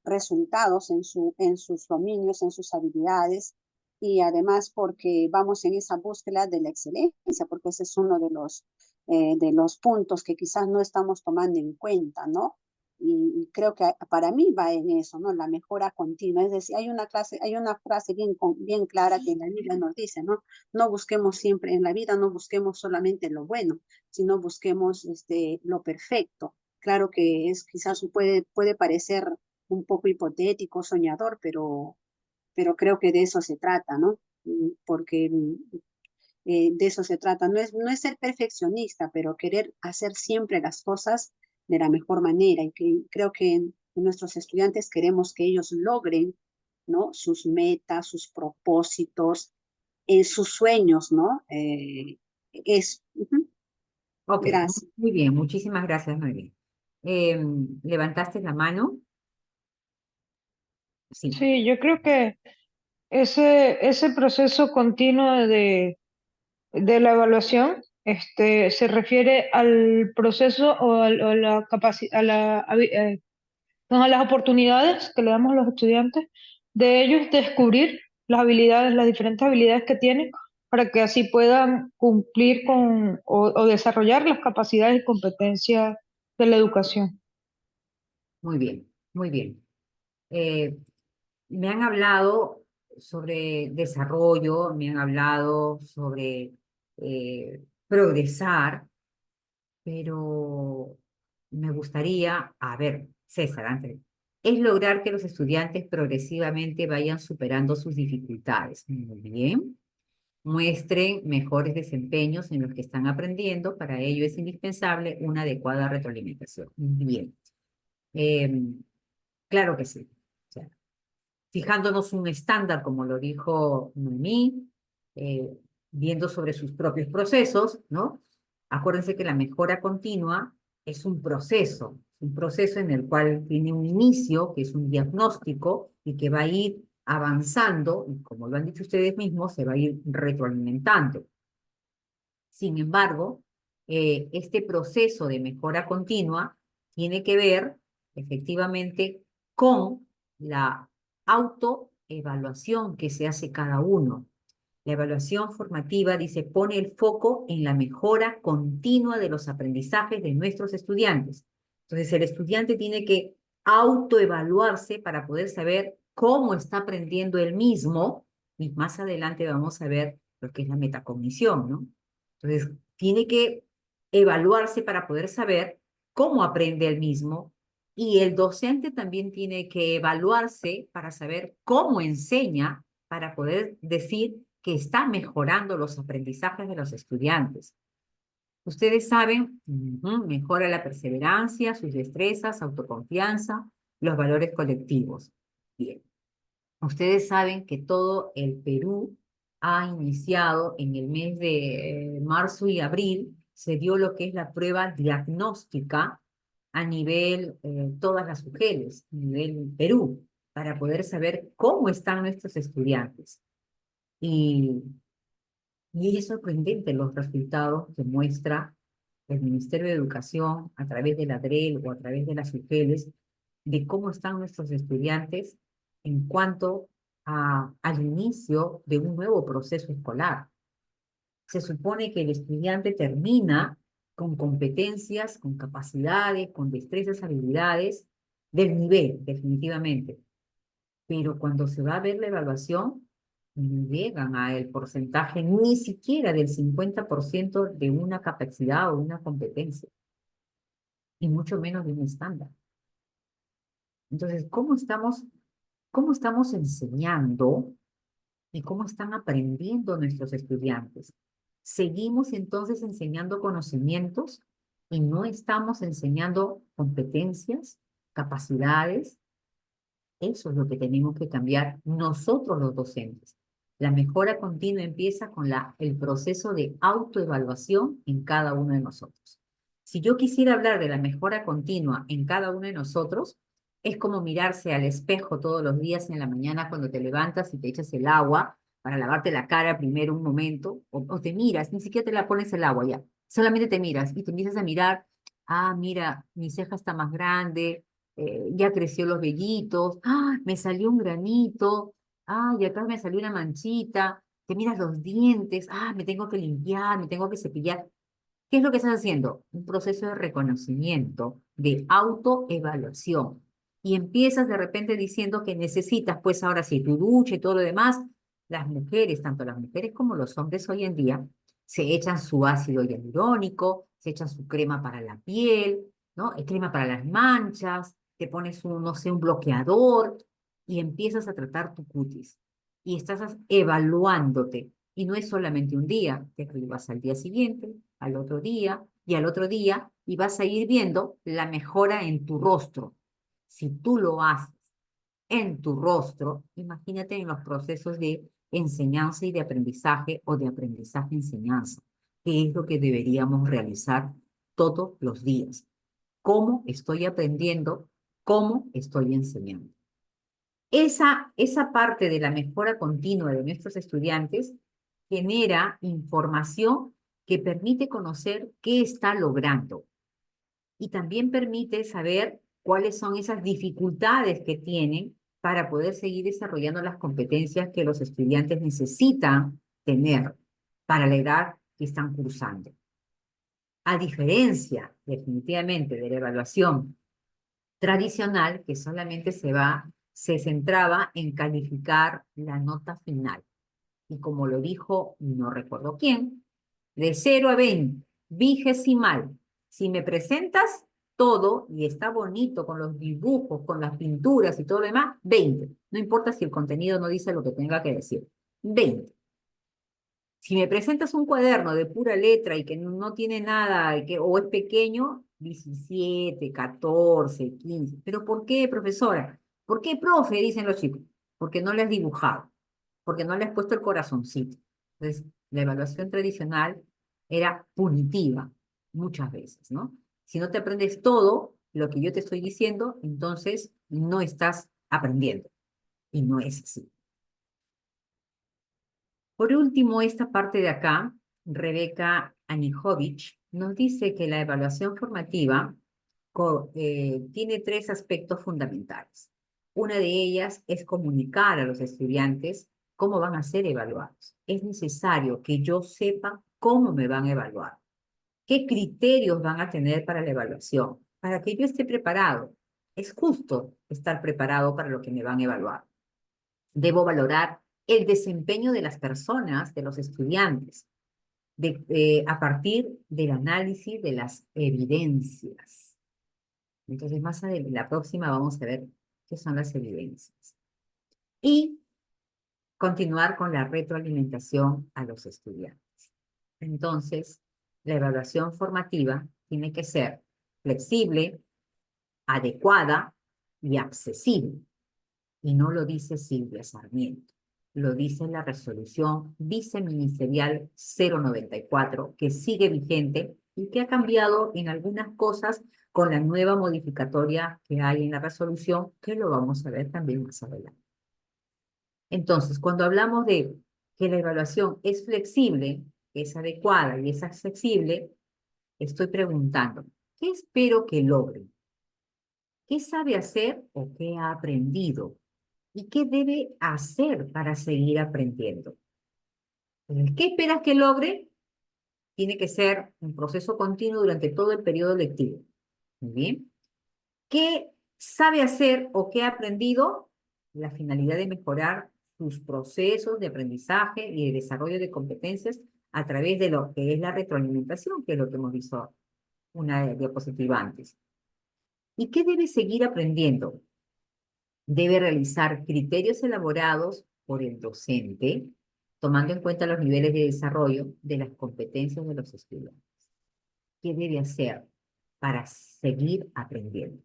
resultados en sus dominios, en sus habilidades, y además porque vamos en esa búsqueda de la excelencia, porque ese es uno de los puntos que quizás no estamos tomando en cuenta, ¿no? Y creo que para mí va en eso, ¿no? La mejora continua. Es decir, hay una frase bien clara que en la Biblia nos dice, ¿no? No busquemos siempre, en la vida no busquemos solamente lo bueno, sino busquemos lo perfecto. Claro que quizás puede parecer un poco hipotético, soñador, pero creo que de eso se trata, ¿no? Porque de eso se trata. No es ser perfeccionista, pero querer hacer siempre las cosas de la mejor manera. Y creo que nuestros estudiantes queremos que ellos logren, ¿no? Sus metas, sus propósitos, sus sueños, ¿no? Ok, Gracias. muy bien, muchísimas gracias, Noelia. ¿Levantaste la mano? Sí. Sí, yo creo que ese proceso continuo de la evaluación se refiere al proceso o a la capacidad, son a las oportunidades que le damos a los estudiantes de ellos descubrir las habilidades, las diferentes habilidades que tienen para que así puedan cumplir con o desarrollar las capacidades y competencias de la educación. Muy bien, muy bien. Me han hablado sobre desarrollo, me han hablado sobre progresar, pero me gustaría, a ver, César, antes, es lograr que los estudiantes progresivamente vayan superando sus dificultades. Muy bien. Muestren mejores desempeños en los que están aprendiendo. Para ello es indispensable una adecuada retroalimentación. Bien. Claro que sí. O sea, fijándonos un estándar, como lo dijo Noemí, viendo sobre sus propios procesos, ¿no? Acuérdense que la mejora continua es un proceso en el cual tiene un inicio, que es un diagnóstico, y que va a ir avanzando, y como lo han dicho ustedes mismos, se va a ir retroalimentando. Sin embargo, este proceso de mejora continua tiene que ver efectivamente con la autoevaluación que se hace cada uno. La evaluación formativa, dice, pone el foco en la mejora continua de los aprendizajes de nuestros estudiantes. Entonces, el estudiante tiene que autoevaluarse para poder saber cómo está aprendiendo él mismo, y más adelante vamos a ver lo que es la metacognición, ¿no? Entonces, tiene que evaluarse para poder saber cómo aprende él mismo, y el docente también tiene que evaluarse para saber cómo enseña, para poder decir que está mejorando los aprendizajes de los estudiantes. Ustedes saben, mejora la perseverancia, sus destrezas, autoconfianza, los valores colectivos. Bien. Ustedes saben que todo el Perú ha iniciado en el mes de marzo y abril, se dio lo que es la prueba diagnóstica a nivel, todas las UGELs, a nivel Perú, para poder saber cómo están nuestros estudiantes. Y es sorprendente los resultados que muestra el Ministerio de Educación a través de la DREL o a través de las UGELs, de cómo están nuestros estudiantes en cuanto al inicio de un nuevo proceso escolar. Se supone que el estudiante termina con competencias, con capacidades, con destrezas, habilidades del nivel, definitivamente. Pero cuando se va a ver la evaluación, no llegan al porcentaje ni siquiera del 50% de una capacidad o una competencia, y mucho menos de un estándar. Entonces, ¿cómo estamos enseñando y cómo están aprendiendo nuestros estudiantes? ¿Seguimos entonces enseñando conocimientos y no estamos enseñando competencias, capacidades? Eso es lo que tenemos que cambiar nosotros los docentes. La mejora continua empieza con el proceso de autoevaluación en cada uno de nosotros. Si yo quisiera hablar de la mejora continua en cada uno de nosotros, es como mirarse al espejo todos los días en la mañana cuando te levantas y te echas el agua para lavarte la cara primero un momento, o te miras, ni siquiera te la pones el agua ya, solamente te miras y te empiezas a mirar, mira, mi ceja está más grande, ya creció los vellitos, me salió un granito, y acá me salió una manchita, te miras los dientes, me tengo que limpiar, me tengo que cepillar. ¿Qué es lo que estás haciendo? Un proceso de reconocimiento, de autoevaluación. Y empiezas de repente diciendo que necesitas, pues ahora sí, tu ducha y todo lo demás. Las mujeres, tanto las mujeres como los hombres hoy en día, se echan su ácido hialurónico, se echan su crema para la piel, ¿no? Crema para las manchas, te pones no sé, un bloqueador y empiezas a tratar tu cutis. Y estás evaluándote. Y no es solamente un día, te vas al día siguiente, al otro día y al otro día, y vas a ir viendo la mejora en tu rostro. Si tú lo haces en tu rostro, imagínate en los procesos de enseñanza y de aprendizaje o de aprendizaje-enseñanza, que es lo que deberíamos realizar todos los días. ¿Cómo estoy aprendiendo? ¿Cómo estoy enseñando? Esa parte de la mejora continua de nuestros estudiantes genera información que permite conocer qué está logrando y también permite saber cuáles son esas dificultades que tienen para poder seguir desarrollando las competencias que los estudiantes necesitan tener para la edad que están cursando. A diferencia, definitivamente, de la evaluación tradicional, que solamente se centraba en calificar la nota final. Y como lo dijo, no recuerdo quién, de 0 a 20, vigesimal. Si me presentas todo y está bonito con los dibujos, con las pinturas y todo lo demás, 20. No importa si el contenido no dice lo que tenga que decir. 20. Si me presentas un cuaderno de pura letra y que no tiene nada, o es pequeño, 17, 14, 15. ¿Pero por qué, profesora? ¿Por qué, profe? Dicen los chicos. Porque no le has dibujado, porque no le has puesto el corazoncito. Entonces, la evaluación tradicional era punitiva muchas veces, ¿no? Si no te aprendes todo lo que yo te estoy diciendo, entonces no estás aprendiendo. Y no es así. Por último, esta parte de acá, Rebeca Anijovic, nos dice que la evaluación formativa tiene 3 aspectos fundamentales. Una de ellas es comunicar a los estudiantes cómo van a ser evaluados. Es necesario que yo sepa cómo me van a evaluar, qué criterios van a tener para la evaluación, para que yo esté preparado. Es justo estar preparado para lo que me van a evaluar. Debo valorar el desempeño de las personas, de los estudiantes, a partir del análisis de las evidencias. Entonces, más adelante, la próxima vamos a ver qué son las evidencias. Y continuar con la retroalimentación a los estudiantes. Entonces, la evaluación formativa tiene que ser flexible, adecuada y accesible. Y no lo dice Silvia Sarmiento, lo dice la resolución viceministerial 094, que sigue vigente y que ha cambiado en algunas cosas con la nueva modificatoria que hay en la resolución, que lo vamos a ver también más adelante. Entonces, cuando hablamos de que la evaluación es flexible, es adecuada y es accesible, estoy preguntando, ¿qué espero que logre? ¿Qué sabe hacer o qué ha aprendido? ¿Y qué debe hacer para seguir aprendiendo? El ¿qué esperas que logre? Tiene que ser un proceso continuo durante todo el periodo lectivo. Muy bien. ¿Qué sabe hacer o qué ha aprendido? La finalidad de mejorar sus procesos de aprendizaje y de desarrollo de competencias a través de lo que es la retroalimentación, que es lo que hemos visto una diapositiva antes. ¿Y qué debe seguir aprendiendo? Debe realizar criterios elaborados por el docente, tomando en cuenta los niveles de desarrollo de las competencias de los estudiantes. ¿Qué debe hacer para seguir aprendiendo?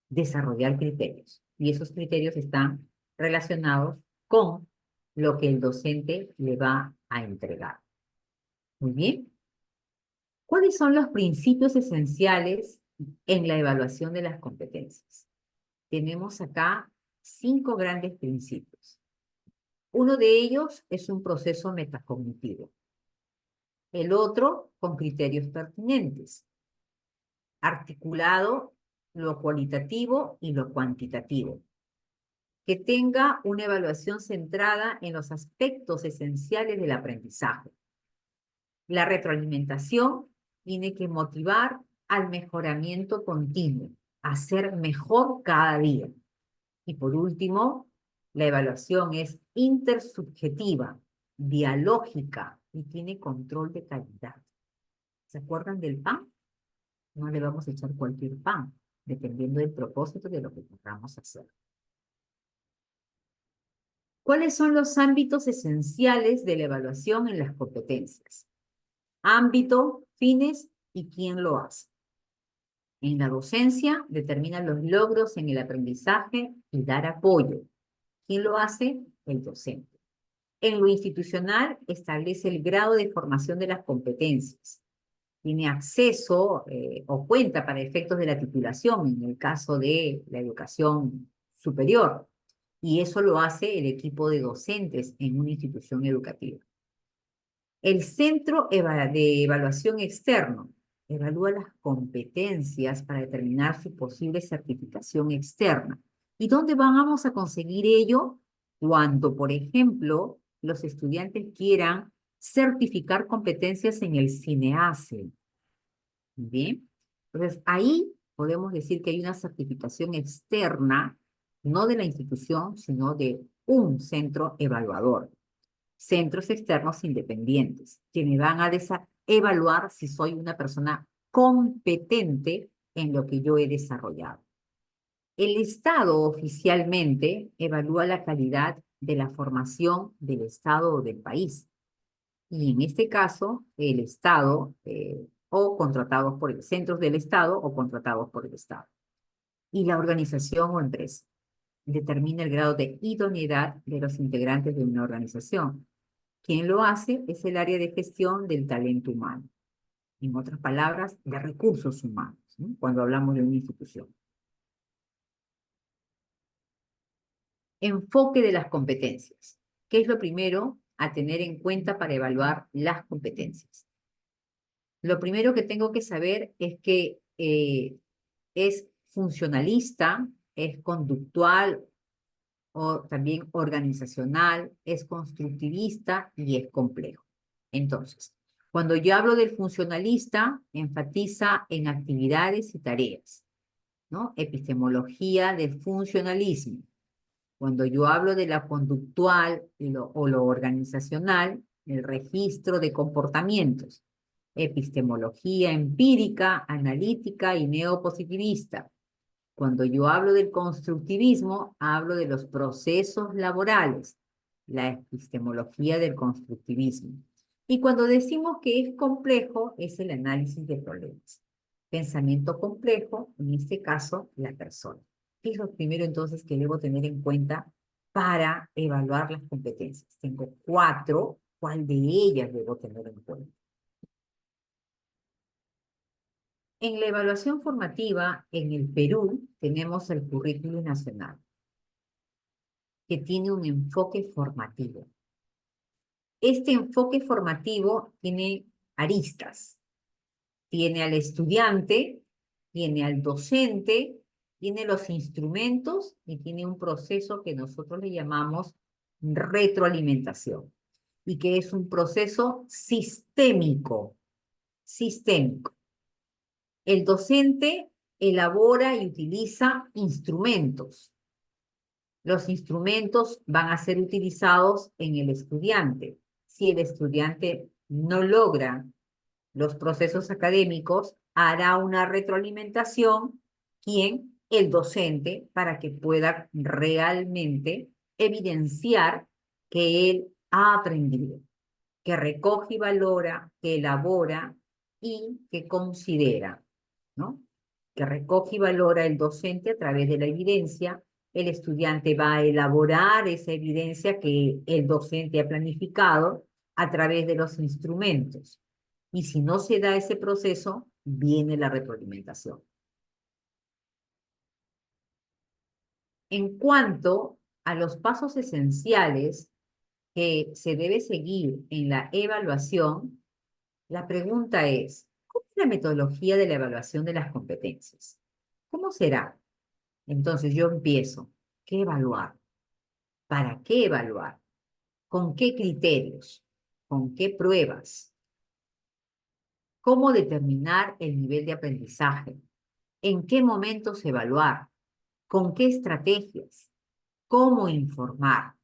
Desarrollar criterios. Y esos criterios están relacionados con lo que el docente le va a entregar. Muy bien. ¿Cuáles son los principios esenciales en la evaluación de las competencias? Tenemos acá 5 grandes principios. Uno de ellos es un proceso metacognitivo. El otro, con criterios pertinentes. Articulado lo cualitativo y lo cuantitativo. Que tenga una evaluación centrada en los aspectos esenciales del aprendizaje. La retroalimentación tiene que motivar al mejoramiento continuo, a ser mejor cada día. Y por último, la evaluación es intersubjetiva, dialógica y tiene control de calidad. ¿Se acuerdan del pan? No le vamos a echar cualquier pan, dependiendo del propósito de lo que queramos hacer. ¿Cuáles son los ámbitos esenciales de la evaluación en las competencias? Ámbito, fines y quién lo hace. En la docencia, determina los logros en el aprendizaje y dar apoyo. ¿Quién lo hace? El docente. En lo institucional, establece el grado de formación de las competencias. Tiene acceso o cuenta para efectos de la titulación, en el caso de la educación superior. Y eso lo hace el equipo de docentes en una institución educativa. El Centro de Evaluación Externo evalúa las competencias para determinar su posible certificación externa. ¿Y dónde vamos a conseguir ello? Cuando, por ejemplo, los estudiantes quieran certificar competencias en el CINEACE. Bien, entonces ahí podemos decir que hay una certificación externa, no de la institución, sino de un centro evaluador. Centros externos independientes, quienes van a evaluar si soy una persona competente en lo que yo he desarrollado. El Estado oficialmente evalúa la calidad de la formación del Estado o del país. Y en este caso, el Estado o contratados por centros del Estado o contratados por el Estado. Y la organización o empresa determina el grado de idoneidad de los integrantes de una organización. Quien lo hace es el área de gestión del talento humano. En otras palabras, de recursos humanos, ¿no? Cuando hablamos de una institución. Enfoque de las competencias. ¿Qué es lo primero a tener en cuenta para evaluar las competencias? Lo primero que tengo que saber es que es funcionalista, es conductual o también organizacional, es constructivista y es complejo. Entonces, cuando yo hablo del funcionalista, enfatiza en actividades y tareas, ¿no? Epistemología del funcionalismo. Cuando yo hablo de la conductual o lo organizacional, el registro de comportamientos. Epistemología empírica, analítica y neopositivista. Cuando yo hablo del constructivismo, hablo de los procesos laborales, la epistemología del constructivismo. Y cuando decimos que es complejo, es el análisis de problemas. Pensamiento complejo, en este caso, la persona. ¿Qué es lo primero entonces que debo tener en cuenta para evaluar las competencias? Tengo 4, ¿cuál de ellas debo tener en cuenta? En la evaluación formativa en el Perú tenemos el currículum nacional, que tiene un enfoque formativo. Este enfoque formativo tiene aristas. Tiene al estudiante, tiene al docente, tiene los instrumentos y tiene un proceso que nosotros le llamamos retroalimentación, y que es un proceso sistémico. Sistémico. El docente elabora y utiliza instrumentos. Los instrumentos van a ser utilizados en el estudiante. Si el estudiante no logra los procesos académicos, hará una retroalimentación, ¿quién? El docente, para que pueda realmente evidenciar que él ha aprendido, que recoge y valora, que elabora y que considera, ¿no? Que recoge y valora el docente a través de la evidencia. El estudiante va a elaborar esa evidencia que el docente ha planificado a través de los instrumentos. Y si no se da ese proceso, viene la retroalimentación. En cuanto a los pasos esenciales que se debe seguir en la evaluación, la pregunta es, ¿cómo es la metodología de la evaluación de las competencias? ¿Cómo será? Entonces yo empiezo. ¿Qué evaluar? ¿Para qué evaluar? ¿Con qué criterios? ¿Con qué pruebas? ¿Cómo determinar el nivel de aprendizaje? ¿En qué momentos evaluar? ¿Con qué estrategias? ¿Cómo informar?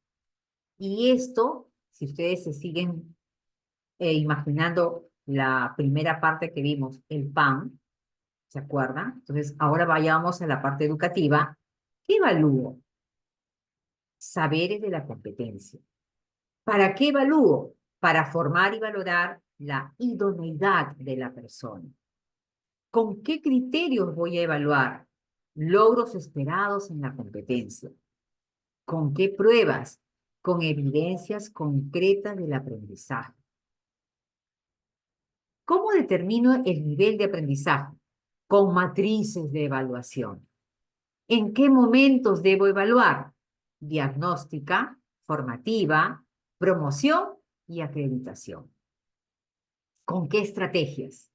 Y esto, si ustedes se siguen imaginando la primera parte que vimos, el PAN, ¿se acuerdan? Entonces, ahora vayamos a la parte educativa. ¿Qué evalúo? Saberes de la competencia. ¿Para qué evalúo? Para formar y valorar la idoneidad de la persona. ¿Con qué criterios voy a evaluar? Logros esperados en la competencia. ¿Con qué pruebas? Con evidencias concretas del aprendizaje. ¿Cómo determino el nivel de aprendizaje? Con matrices de evaluación. ¿En qué momentos debo evaluar? Diagnóstica, formativa, promoción y acreditación. ¿Con qué estrategias?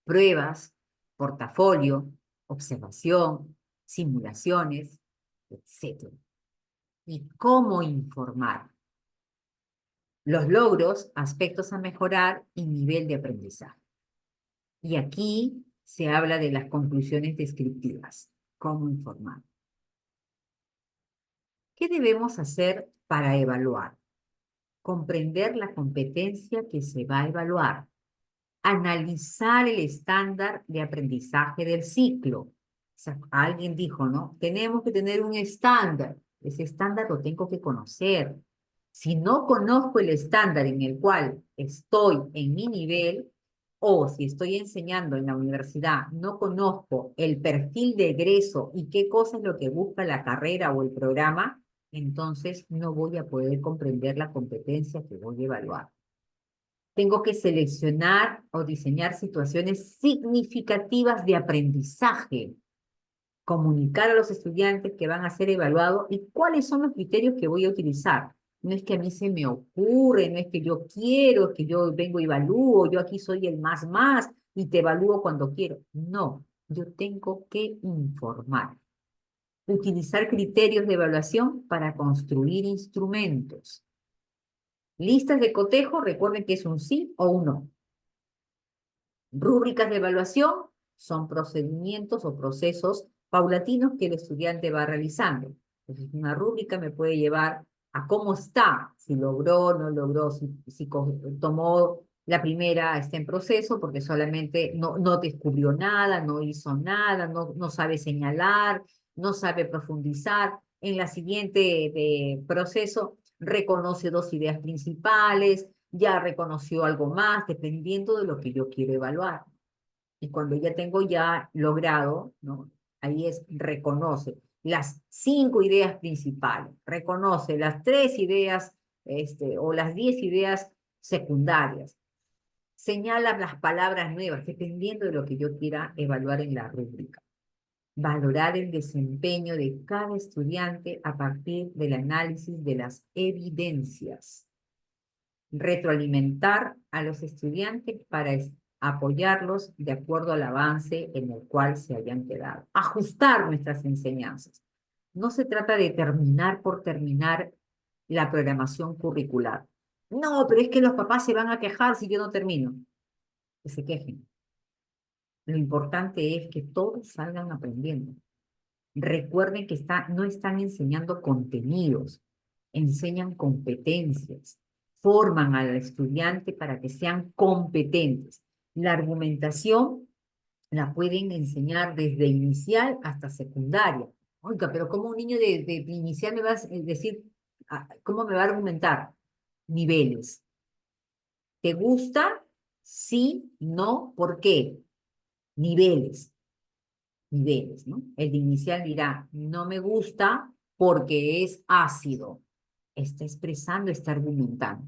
Pruebas, portafolio, observación, simulaciones, etc. ¿Y cómo informar? Los logros, aspectos a mejorar y nivel de aprendizaje. Y aquí se habla de las conclusiones descriptivas. ¿Cómo informar? ¿Qué debemos hacer para evaluar? Comprender la competencia que se va a evaluar. Analizar el estándar de aprendizaje del ciclo. O sea, alguien dijo, ¿no? Tenemos que tener un estándar. Ese estándar lo tengo que conocer. Si no conozco el estándar en el cual estoy en mi nivel, o si estoy enseñando en la universidad, no conozco el perfil de egreso y qué cosa es lo que busca la carrera o el programa, entonces no voy a poder comprender la competencia que voy a evaluar. Tengo que seleccionar o diseñar situaciones significativas de aprendizaje, comunicar a los estudiantes que van a ser evaluados y cuáles son los criterios que voy a utilizar. No es que a mí se me ocurre, no es que yo quiero, es que yo vengo y evalúo, yo aquí soy el más y te evalúo cuando quiero. No, yo tengo que informar. Utilizar criterios de evaluación para construir instrumentos. Listas de cotejo, recuerden que es un sí o un no. Rúbricas de evaluación son procedimientos o procesos paulatinos que el estudiante va realizando. Entonces, una rúbrica me puede llevar a cómo está, si logró, no logró, si tomó la primera, está en proceso, porque solamente no descubrió nada, no hizo nada, no sabe señalar, no sabe profundizar. En la siguiente proceso, reconoce dos ideas principales, ya reconoció algo más, dependiendo de lo que yo quiero evaluar. Y cuando ya tengo ya logrado, ¿no? Ahí es reconoce las 5 ideas principales, reconoce las 3 ideas o las 10 ideas secundarias, señala las palabras nuevas, dependiendo de lo que yo quiera evaluar en la rúbrica. Valorar el desempeño de cada estudiante a partir del análisis de las evidencias. Retroalimentar a los estudiantes para apoyarlos de acuerdo al avance en el cual se hayan quedado. Ajustar nuestras enseñanzas. No se trata de terminar por terminar la programación curricular. No, pero es que los papás se van a quejar si yo no termino. Que se quejen. Lo importante es que todos salgan aprendiendo. Recuerden que no están enseñando contenidos, enseñan competencias, forman al estudiante para que sean competentes. La argumentación la pueden enseñar desde inicial hasta secundaria. Oiga, pero ¿cómo un niño de inicial me va a decir, cómo me va a argumentar? Niveles. ¿Te gusta? Sí, no, ¿por qué? Niveles. Niveles, ¿no? El de inicial dirá, no me gusta porque es ácido. Está expresando, está argumentando.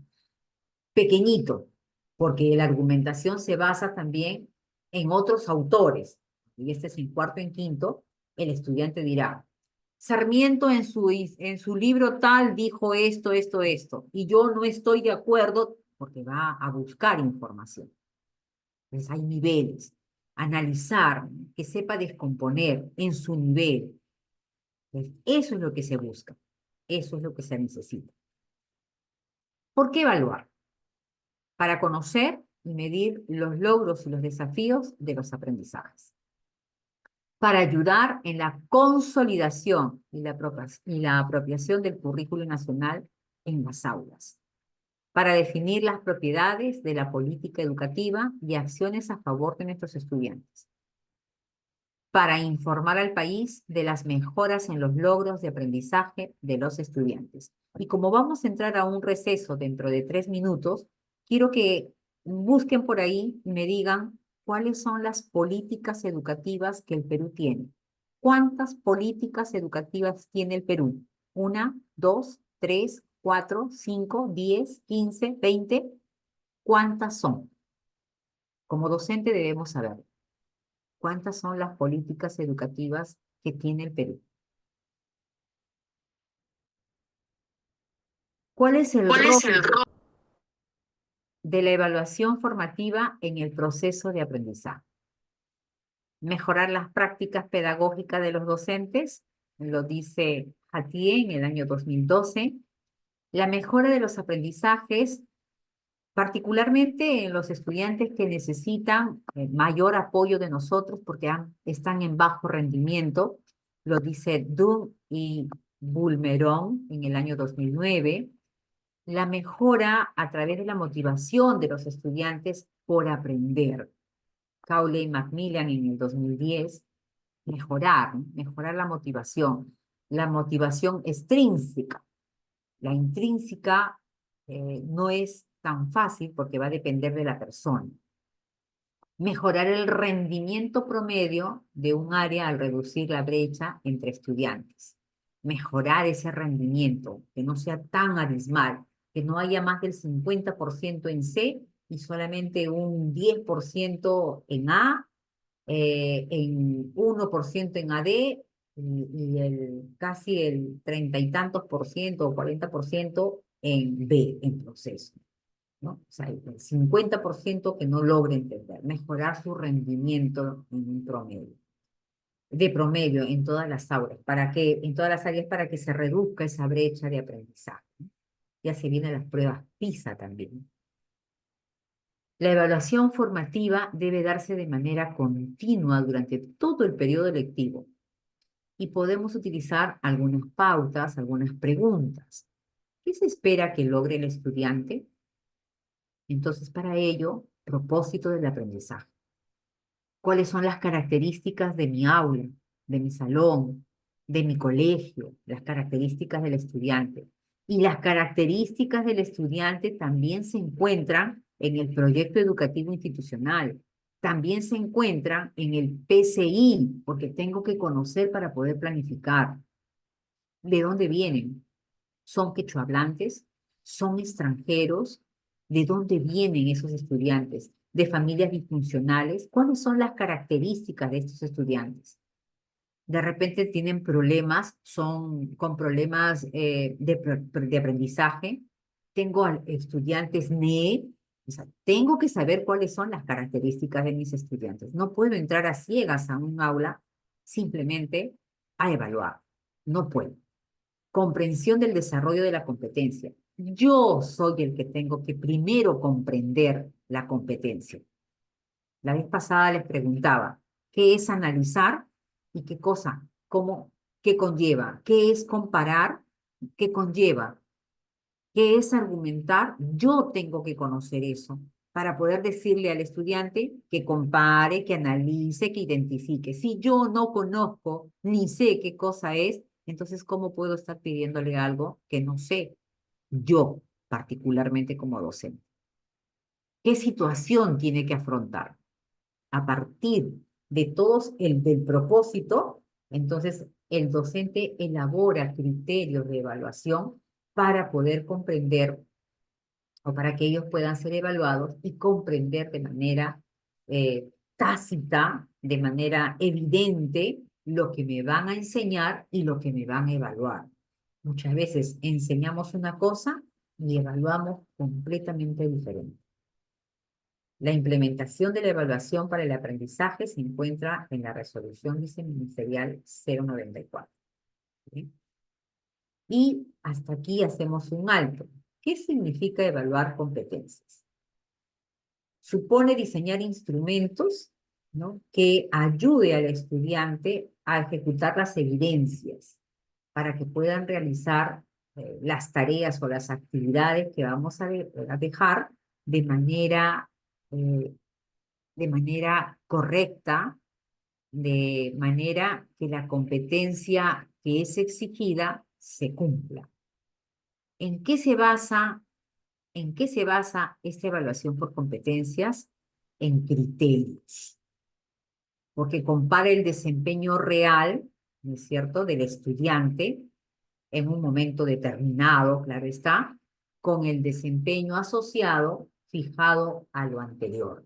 Pequeñito, porque la argumentación se basa también en otros autores. Y este es en cuarto y en quinto, el estudiante dirá, Sarmiento en su libro tal dijo esto, y yo no estoy de acuerdo porque va a buscar información. Entonces hay niveles. Analizar, que sepa descomponer en su nivel. Entonces, eso es lo que se busca. Eso es lo que se necesita. ¿Por qué evaluar? Para conocer y medir los logros y los desafíos de los aprendizajes. Para ayudar en la consolidación y la apropiación del currículo nacional en las aulas. Para definir las propiedades de la política educativa y acciones a favor de nuestros estudiantes. Para informar al país de las mejoras en los logros de aprendizaje de los estudiantes. Y como vamos a entrar a un receso dentro de 3 minutos, quiero que busquen por ahí y me digan cuáles son las políticas educativas que el Perú tiene. ¿Cuántas políticas educativas tiene el Perú? 1, 2, 3, 4, 5, 10, 15, 20. ¿Cuántas son? Como docente debemos saberlo. ¿Cuántas son las políticas educativas que tiene el Perú? ¿Cuál es el rol de la evaluación formativa en el proceso de aprendizaje. Mejorar las prácticas pedagógicas de los docentes, lo dice Hatie en el año 2012. La mejora de los aprendizajes, particularmente en los estudiantes que necesitan mayor apoyo de nosotros porque están en bajo rendimiento, lo dice Dunn y Bulmerón en el año 2009. La mejora a través de la motivación de los estudiantes por aprender. Cowley y Macmillan en el 2010. Mejorar la motivación extrínseca. La intrínseca no es tan fácil porque va a depender de la persona. Mejorar el rendimiento promedio de un área al reducir la brecha entre estudiantes. Mejorar ese rendimiento, que no sea tan abismal, que no haya más del 50% en C y solamente un 10% en A, en 1% en AD casi el 30 y tantos por ciento o 40% en B, en proceso, ¿no? O sea, el 50% que no logra entender, mejorar su rendimiento en un promedio, de promedio en todas las áreas, para que se reduzca esa brecha de aprendizaje, ¿no? Ya se vienen las pruebas PISA también. La evaluación formativa debe darse de manera continua durante todo el periodo lectivo y podemos utilizar algunas pautas, algunas preguntas. ¿Qué se espera que logre el estudiante? Entonces, para ello, propósito del aprendizaje. ¿Cuáles son las características de mi aula, de mi salón, de mi colegio? Las características del estudiante. Y las características del estudiante también se encuentran en el proyecto educativo institucional. También se encuentran en el PCI, porque tengo que conocer para poder planificar. ¿De dónde vienen? ¿Son quechohablantes? ¿Son extranjeros? ¿De dónde vienen esos estudiantes? ¿De familias disfuncionales? ¿Cuáles son las características de estos estudiantes? De repente tienen problemas, son con problemas de aprendizaje. Tengo estudiantes NEE, o sea, tengo que saber cuáles son las características de mis estudiantes. No puedo entrar a ciegas a un aula simplemente a evaluar. No puedo. Comprensión del desarrollo de la competencia. Yo soy el que tengo que primero comprender la competencia. La vez pasada les preguntaba, ¿qué es analizar y qué cosa? ¿Cómo? ¿Qué conlleva? ¿Qué es comparar? ¿Qué conlleva? ¿Qué es argumentar? Yo tengo que conocer eso para poder decirle al estudiante que compare, que analice, que identifique. Si yo no conozco ni sé qué cosa es, entonces ¿cómo puedo estar pidiéndole algo que no sé yo, particularmente como docente? ¿Qué situación tiene que afrontar? A partir de todos del propósito, entonces el docente elabora criterios de evaluación para poder comprender o para que ellos puedan ser evaluados y comprender de manera tácita, de manera evidente, lo que me van a enseñar y lo que me van a evaluar. Muchas veces enseñamos una cosa y evaluamos completamente diferente. La implementación de la evaluación para el aprendizaje se encuentra en la resolución viceministerial 094. ¿Sí? Y hasta aquí hacemos un alto. ¿Qué significa evaluar competencias? Supone diseñar instrumentos, ¿no?, que ayude al estudiante a ejecutar las evidencias para que puedan realizar las tareas o las actividades que vamos a dejar de manera correcta, de manera que la competencia que es exigida se cumpla. ¿En qué se basa esta evaluación por competencias? En criterios. Porque compara el desempeño real, ¿no es cierto?, del estudiante en un momento determinado, claro está, con el desempeño asociado fijado a lo anterior.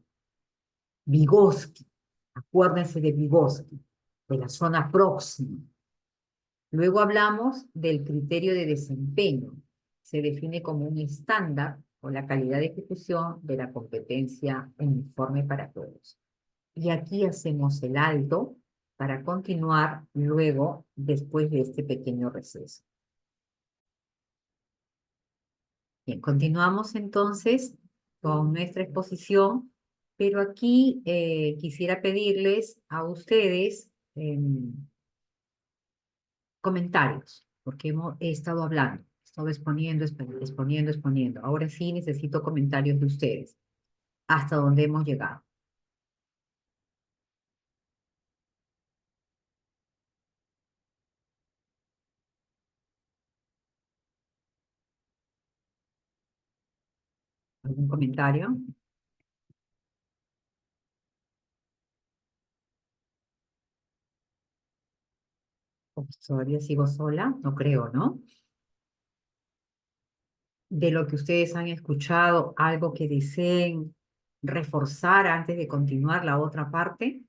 Vygotsky, acuérdense de Vygotsky, de la zona próxima. Luego hablamos del criterio de desempeño. Se define como un estándar o la calidad de ejecución de la competencia uniforme para todos. Y aquí hacemos el alto para continuar luego, después de este pequeño receso. Bien, continuamos entonces con nuestra exposición, pero aquí quisiera pedirles a ustedes comentarios, porque he estado hablando, he estado exponiendo. Ahora sí necesito comentarios de ustedes, hasta dónde hemos llegado. ¿Algún comentario? ¿Todavía sigo sola? No creo, ¿no? De lo que ustedes han escuchado, algo que deseen reforzar antes de continuar la otra parte.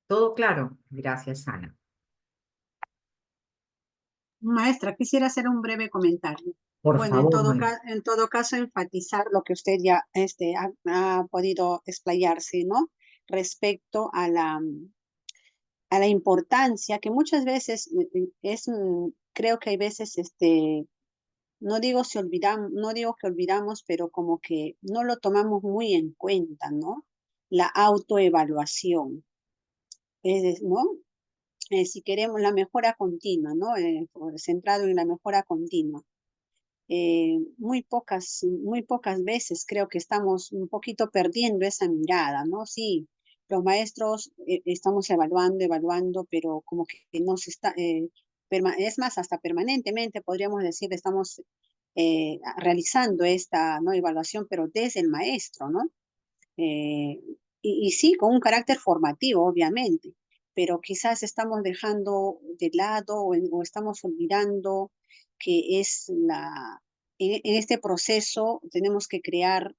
¿Todo claro? Gracias, Ana. Maestra, quisiera hacer un breve comentario. Por Bueno, favor, Noemí. en todo caso, enfatizar lo que usted ya ha podido explayarse, ¿no? Respecto a la importancia que muchas veces creo que hay veces, no digo no digo que olvidamos, pero como que no lo tomamos muy en cuenta, ¿no? La autoevaluación, ¿no? Si queremos la mejora continua, ¿no? Centrado en la mejora continua. Muy pocas veces creo que estamos un poquito perdiendo esa mirada, ¿no? Sí, los maestros estamos evaluando, pero como que no se está, es más, hasta permanentemente podríamos decir, estamos realizando esta, ¿no? Evaluación, pero desde el maestro, ¿no? Y sí, con un carácter formativo, obviamente, pero quizás estamos dejando de lado o estamos olvidando que en este proceso tenemos que crear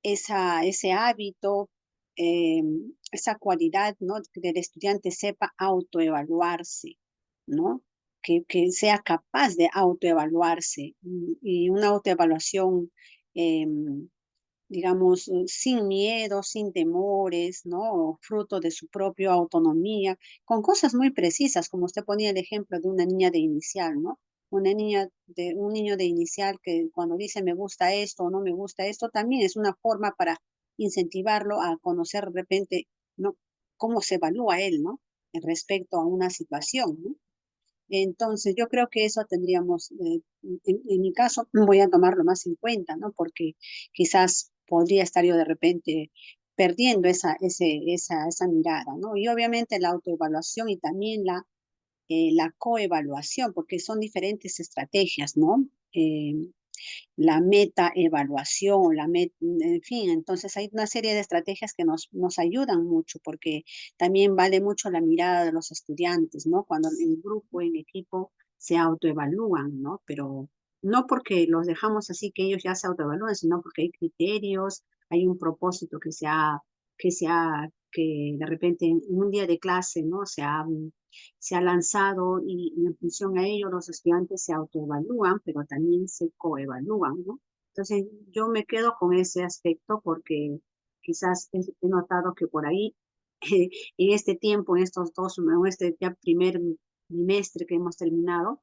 ese hábito, eh, esa cualidad, ¿no? Que el estudiante sepa autoevaluarse, ¿no? Que sea capaz de autoevaluarse y una autoevaluación digamos, sin miedo, sin temores, ¿no? Fruto de su propia autonomía, con cosas muy precisas, como usted ponía el ejemplo de una niña de inicial, ¿no? Un niño de inicial que cuando dice me gusta esto o no me gusta esto, también es una forma para incentivarlo a conocer de repente, ¿no? Cómo se evalúa él, ¿no? Respecto a una situación, ¿no? Entonces, yo creo que eso tendríamos, en mi caso, voy a tomarlo más en cuenta, ¿no? Porque quizás podría estar yo de repente perdiendo esa mirada, ¿no? Y obviamente la autoevaluación y también la coevaluación, porque son diferentes estrategias, ¿no? La meta-evaluación, en fin, entonces hay una serie de estrategias que nos ayudan mucho porque también vale mucho la mirada de los estudiantes, ¿no? Cuando en grupo, en equipo se autoevalúan, ¿no? Pero no porque los dejamos así que ellos ya se autoevalúen, sino porque hay criterios, hay un propósito que de repente en un día de clase, ¿no? Se ha lanzado y en función a ello los estudiantes se autoevalúan, pero también se coevalúan, ¿no? Entonces yo me quedo con ese aspecto porque quizás he notado que por ahí, en este tiempo, en este ya primer bimestre que hemos terminado,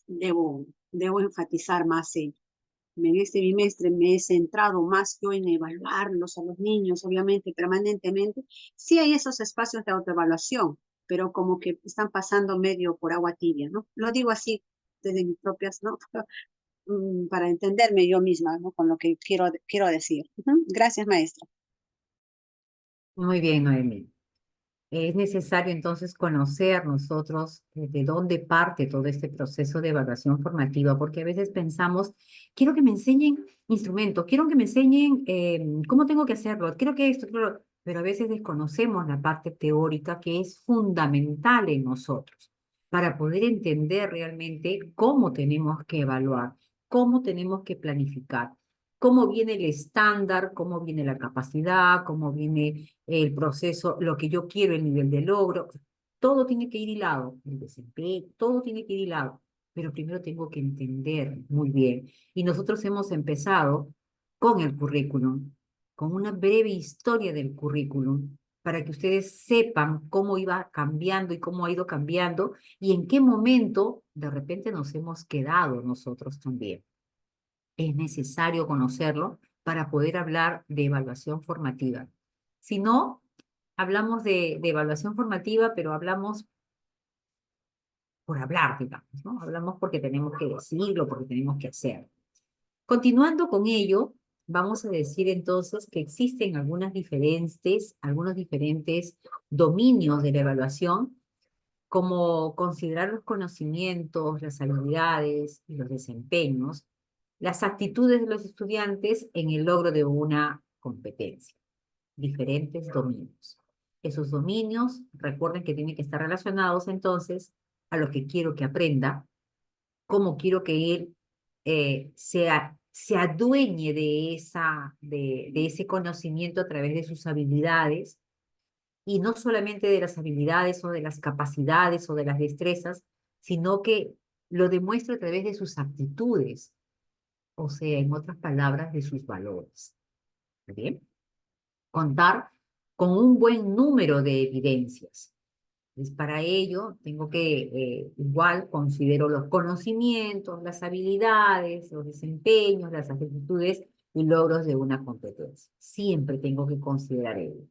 debo enfatizar más ello. En este bimestre me he centrado más yo en evaluarlos a los niños, obviamente, permanentemente. Sí hay esos espacios de autoevaluación, pero como que están pasando medio por agua tibia, ¿no? Lo digo así desde mis propias, ¿no? Para entenderme yo misma, ¿no? Con lo que quiero decir. Gracias, maestra. Muy bien, Noemí. Es necesario entonces conocer nosotros de dónde parte todo este proceso de evaluación formativa, porque a veces pensamos, quiero que me enseñen instrumentos, quiero que me enseñen cómo tengo que hacerlo, quiero que esto, pero a veces desconocemos la parte teórica que es fundamental en nosotros para poder entender realmente cómo tenemos que evaluar, cómo tenemos que planificar, cómo viene el estándar, cómo viene la capacidad, cómo viene el proceso, lo que yo quiero, el nivel de logro. Todo tiene que ir hilado, el desempeño, todo tiene que ir hilado. pero primero tengo que entender muy bien. Y nosotros hemos empezado con el currículum, con una breve historia del currículum, para que ustedes sepan cómo iba cambiando y cómo ha ido cambiando y en qué momento de repente nos hemos quedado nosotros también. Es necesario conocerlo para poder hablar de evaluación formativa. Si no, hablamos de evaluación formativa, pero hablamos por hablar, digamos, ¿no? Hablamos porque tenemos que decirlo, porque tenemos que hacer. Continuando con ello, vamos a decir entonces que existen algunos diferentes dominios de la evaluación, como considerar los conocimientos, las habilidades y los desempeños, las actitudes de los estudiantes en el logro de una competencia. Diferentes dominios. Esos dominios, recuerden que tienen que estar relacionados entonces a lo que quiero que aprenda, cómo quiero que él se adueñe de ese conocimiento a través de sus habilidades, y no solamente de las habilidades o de las capacidades o de las destrezas, sino que lo demuestre a través de sus actitudes, o sea, en otras palabras, de sus valores. ¿Bien? Contar con un buen número de evidencias. Pues para ello tengo que, igual considero los conocimientos, las habilidades, los desempeños, las actitudes y logros de una competencia. Siempre tengo que considerar ello.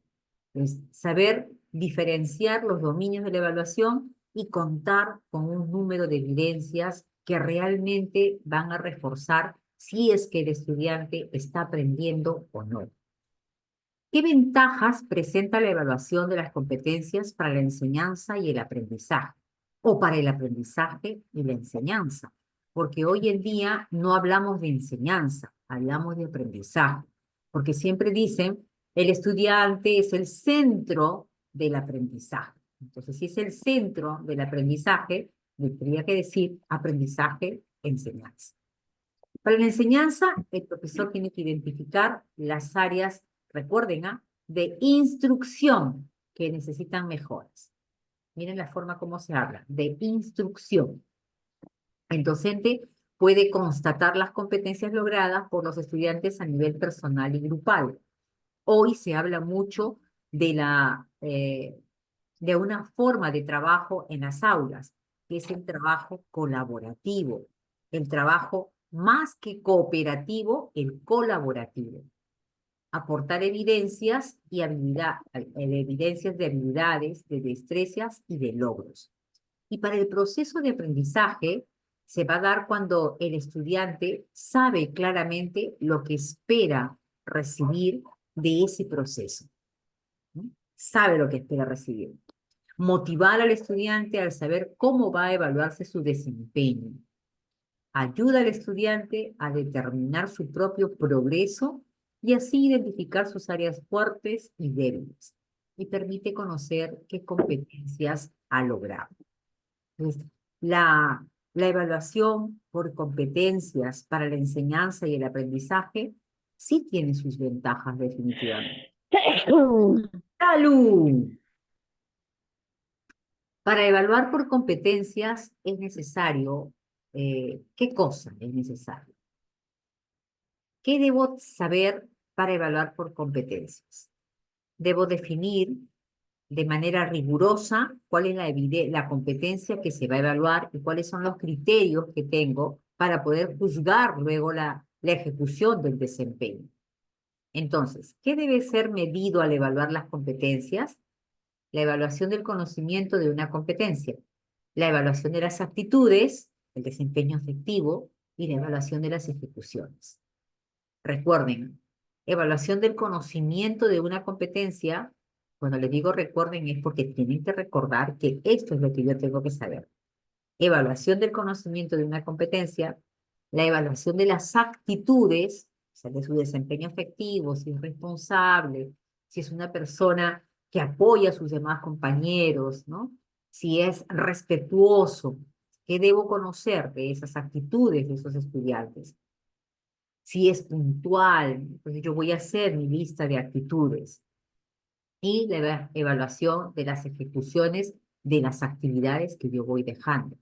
Entonces, saber diferenciar los dominios de la evaluación y contar con un número de evidencias que realmente van a reforzar si es que el estudiante está aprendiendo o no. ¿Qué ventajas presenta la evaluación de las competencias para la enseñanza y el aprendizaje? O para el aprendizaje y la enseñanza. Porque hoy en día no hablamos de enseñanza, hablamos de aprendizaje. Porque siempre dicen, el estudiante es el centro del aprendizaje. Entonces, si es el centro del aprendizaje, tendría que decir aprendizaje, enseñanza. Para la enseñanza, el profesor tiene que identificar las áreas, recuerden, de instrucción que necesitan mejoras. Miren la forma como se habla, de instrucción. El docente puede constatar las competencias logradas por los estudiantes a nivel personal y grupal. Hoy se habla mucho de una forma de trabajo en las aulas, que es el trabajo colaborativo, el trabajo más que cooperativo, el colaborativo. Aportar evidencias y evidencias de habilidades, de destrezas y de logros. Y para el proceso de aprendizaje se va a dar cuando el estudiante sabe claramente lo que espera recibir de ese proceso, ¿no? Sabe lo que espera recibir. Motivar al estudiante al saber cómo va a evaluarse su desempeño. Ayuda al estudiante a determinar su propio progreso y así identificar sus áreas fuertes y débiles. Y permite conocer qué competencias ha logrado. Entonces, la evaluación por competencias para la enseñanza y el aprendizaje sí tiene sus ventajas definitivamente. ¡Salud! Para evaluar por competencias es necesario, ¿qué cosa es necesario? ¿Qué debo saber para evaluar por competencias? Debo definir de manera rigurosa cuál es la competencia que se va a evaluar y cuáles son los criterios que tengo para poder juzgar luego la ejecución del desempeño. Entonces, ¿qué debe ser medido al evaluar las competencias? La evaluación del conocimiento de una competencia, la evaluación de las actitudes, el desempeño efectivo y la evaluación de las ejecuciones. Recuerden, evaluación del conocimiento de una competencia, cuando les digo recuerden es porque tienen que recordar que esto es lo que yo tengo que saber. Evaluación del conocimiento de una competencia, la evaluación de las actitudes, o sea, de su desempeño efectivo, si es responsable, si es una persona que apoya a sus demás compañeros, ¿no? Si es respetuoso, ¿qué debo conocer de esas actitudes de esos estudiantes? Si es puntual, entonces yo voy a hacer mi lista de actitudes. Y la evaluación de las ejecuciones de las actividades que yo voy dejando.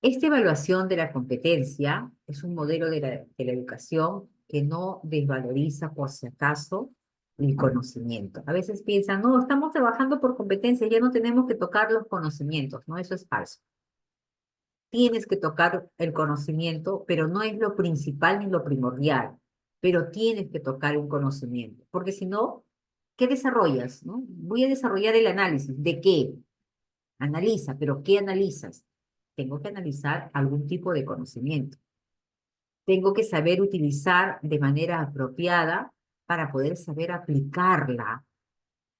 Esta evaluación de la competencia es un modelo de la educación que no desvaloriza por si acaso el conocimiento. A veces piensan, no, estamos trabajando por competencia, ya no tenemos que tocar los conocimientos, ¿no? Eso es falso. Tienes que tocar el conocimiento, pero no es lo principal ni lo primordial, pero tienes que tocar un conocimiento, porque si no, ¿qué desarrollas, no? Voy a desarrollar el análisis. ¿De qué? Analiza, pero ¿qué analizas? Tengo que analizar algún tipo de conocimiento. Tengo que saber utilizar de manera apropiada para poder saber aplicarla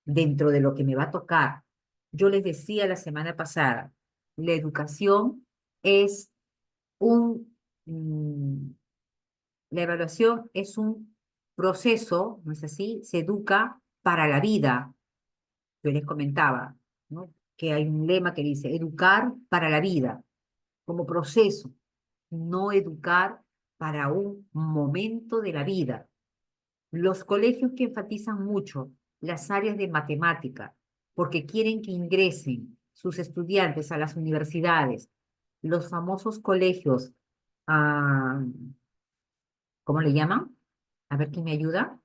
dentro de lo que me va a tocar. Yo les decía la semana pasada, la educación es un, la evaluación es un proceso, ¿no es así? Se educa para la vida. Yo les comentaba, ¿no? Que hay un lema que dice educar para la vida, como proceso, no educar para un momento de la vida. Los colegios que enfatizan mucho las áreas de matemática, porque quieren que ingresen sus estudiantes a las universidades, los famosos colegios, ah, ¿cómo le llaman? A ver quién me ayuda.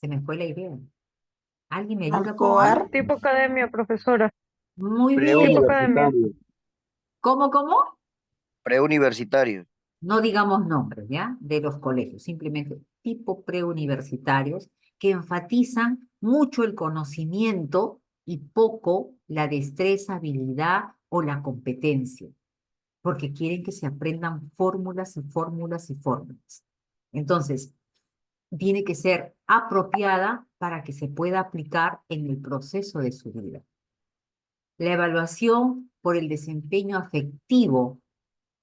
Se me fue la idea. ¿Alguien me ayuda con Alcoar. Tipo academia, profesora. Muy bien. Tipo academia. ¿Cómo? Preuniversitarios. No digamos nombres, ¿ya? De los colegios, simplemente tipo preuniversitarios que enfatizan mucho el conocimiento y poco la destreza, habilidad o la competencia, porque quieren que se aprendan fórmulas y fórmulas y fórmulas. Entonces, tiene que ser apropiada para que se pueda aplicar en el proceso de su vida. La evaluación por el desempeño afectivo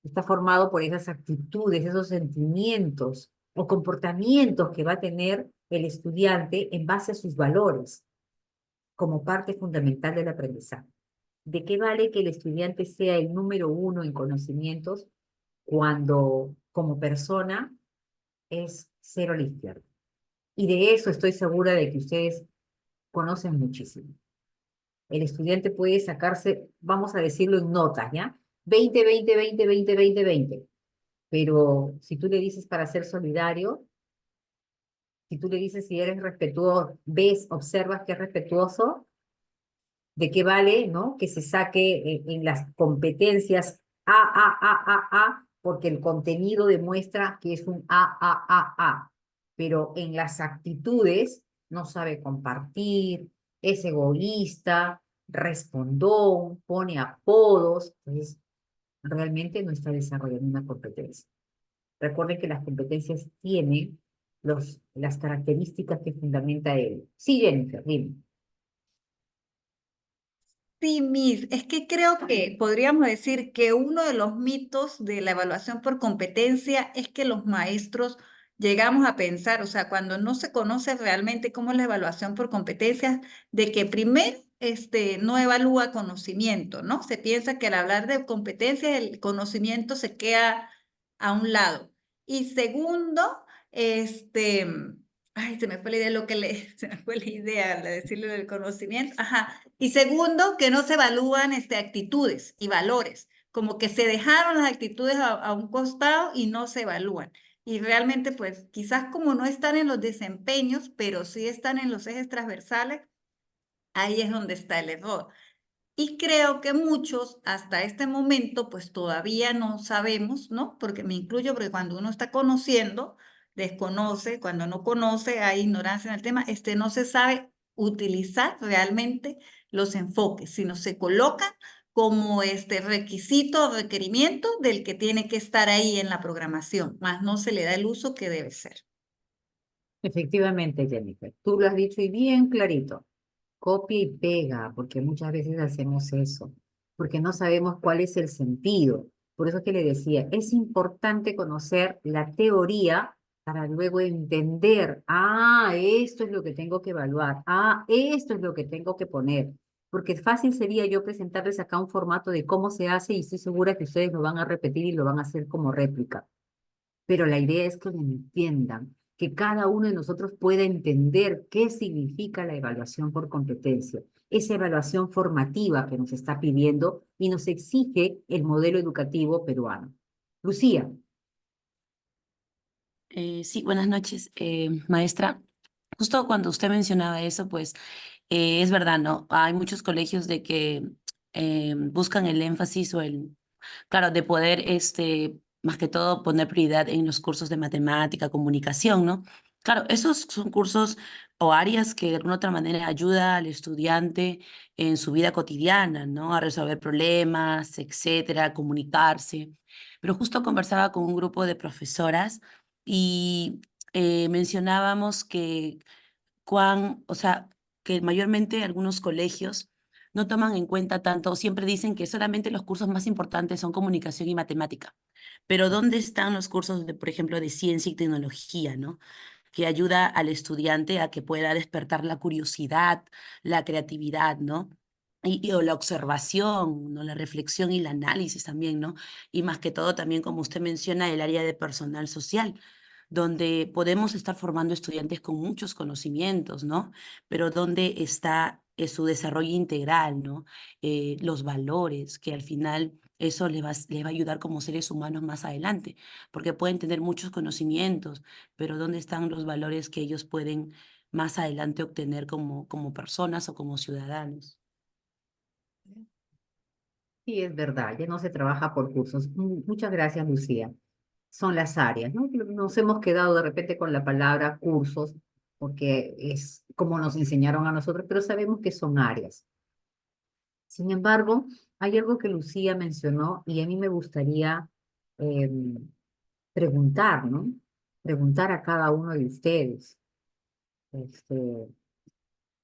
está formado por esas actitudes, esos sentimientos o comportamientos que va a tener el estudiante en base a sus valores como parte fundamental del aprendizaje. ¿De qué vale que el estudiante sea el número uno en conocimientos cuando como persona es cero a la izquierda? Y de eso estoy segura de que ustedes conocen muchísimo. El estudiante puede sacarse, vamos a decirlo en notas, ¿ya? 20, 20, 20, 20, 20, 20. Pero si tú le dices para ser solidario, si tú le dices si eres respetuoso, ves, observas que es respetuoso, ¿de qué vale, no? Que se saque en las competencias porque el contenido demuestra que es un pero en las actitudes no sabe compartir, es egoísta, respondón, pone apodos, entonces realmente no está desarrollando una competencia. Recuerden que las competencias tienen las características que fundamenta él. Sí, Jennifer, dime. Sí, Miss, es que creo que podríamos decir que uno de los mitos de la evaluación por competencia es que los maestros llegamos a pensar, o sea, cuando no se conoce realmente cómo es la evaluación por competencias, de que primero no evalúa conocimiento, ¿no? Se piensa que al hablar de competencias el conocimiento se queda a un lado. Y segundo, ay, se me fue la idea se me fue la idea de decirle del conocimiento, ajá. Y segundo, que no se evalúan actitudes y valores, como que se dejaron las actitudes a un costado y no se evalúan. Y realmente, pues, quizás como no están en los desempeños, pero sí están en los ejes transversales, ahí es donde está el error. Y creo que muchos hasta este momento pues todavía no sabemos, ¿no? Porque me incluyo, porque cuando uno está conociendo, desconoce, cuando no conoce, hay ignorancia en el tema, no se sabe utilizar realmente los enfoques, sino se colocan como requisito o requerimiento del que tiene que estar ahí en la programación, más no se le da el uso que debe ser. Efectivamente, Jennifer, tú lo has dicho y bien clarito. Copia y pega, porque muchas veces hacemos eso, porque no sabemos cuál es el sentido. Por eso que le decía, es importante conocer la teoría para luego entender, esto es lo que tengo que evaluar, esto es lo que tengo que poner. Porque fácil sería yo presentarles acá un formato de cómo se hace y estoy segura que ustedes lo van a repetir y lo van a hacer como réplica. Pero la idea es que lo entiendan, que cada uno de nosotros pueda entender qué significa la evaluación por competencia. esa evaluación formativa que nos está pidiendo y nos exige el modelo educativo peruano. Lucía. Sí, buenas noches, maestra. Justo cuando usted mencionaba eso, pues es verdad, ¿no? Hay muchos colegios de que buscan el énfasis o claro, de poder, más que todo, poner prioridad en los cursos de matemática, comunicación, ¿no? Claro, esos son cursos o áreas que de alguna otra manera ayuda al estudiante en su vida cotidiana, ¿no? A resolver problemas, etcétera, a comunicarse. Pero justo conversaba con un grupo de profesoras y mencionábamos que o sea, que mayormente algunos colegios no toman en cuenta tanto, siempre dicen que solamente los cursos más importantes son comunicación y matemática, pero ¿dónde están los cursos de, por ejemplo, de ciencia y tecnología, ¿no? Que ayuda al estudiante a que pueda despertar la curiosidad, la creatividad, ¿no? O la observación, ¿no? La reflexión y el análisis también, ¿no? Y más que todo también, como usted menciona, el área de personal social, donde podemos estar formando estudiantes con muchos conocimientos, ¿no? Pero dónde está su desarrollo integral, ¿no? Los valores, que al final eso les va a ayudar como seres humanos más adelante, porque pueden tener muchos conocimientos, pero dónde están los valores que ellos pueden más adelante obtener como personas o como ciudadanos. Sí, es verdad, ya no se trabaja por cursos. Muchas gracias, Lucía. Son las áreas, ¿no? Nos hemos quedado de repente con la palabra cursos, porque es como nos enseñaron a nosotros, pero sabemos que son áreas. Sin embargo, hay algo que Lucía mencionó y a mí me gustaría eh, preguntar, ¿no? Preguntar a cada uno de ustedes, este,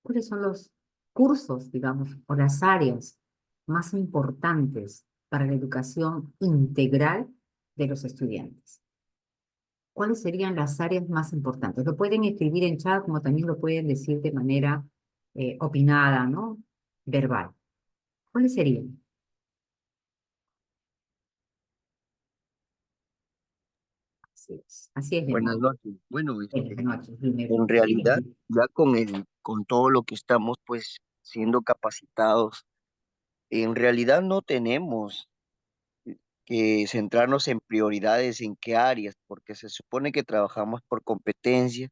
¿cuáles son los cursos, digamos, o las áreas más importantes para la educación integral de los estudiantes? ¿Cuáles serían las áreas más importantes? Lo pueden escribir en chat, como también lo pueden decir de manera opinada, ¿no? Verbal. ¿Cuáles serían? Así es, Buenas Leonardo. noches. Bueno, Buenas noches, dime. en realidad, ya con todo lo que estamos pues siendo capacitados, en realidad no tenemos que centrarnos en prioridades, en qué áreas, porque se supone que trabajamos por competencia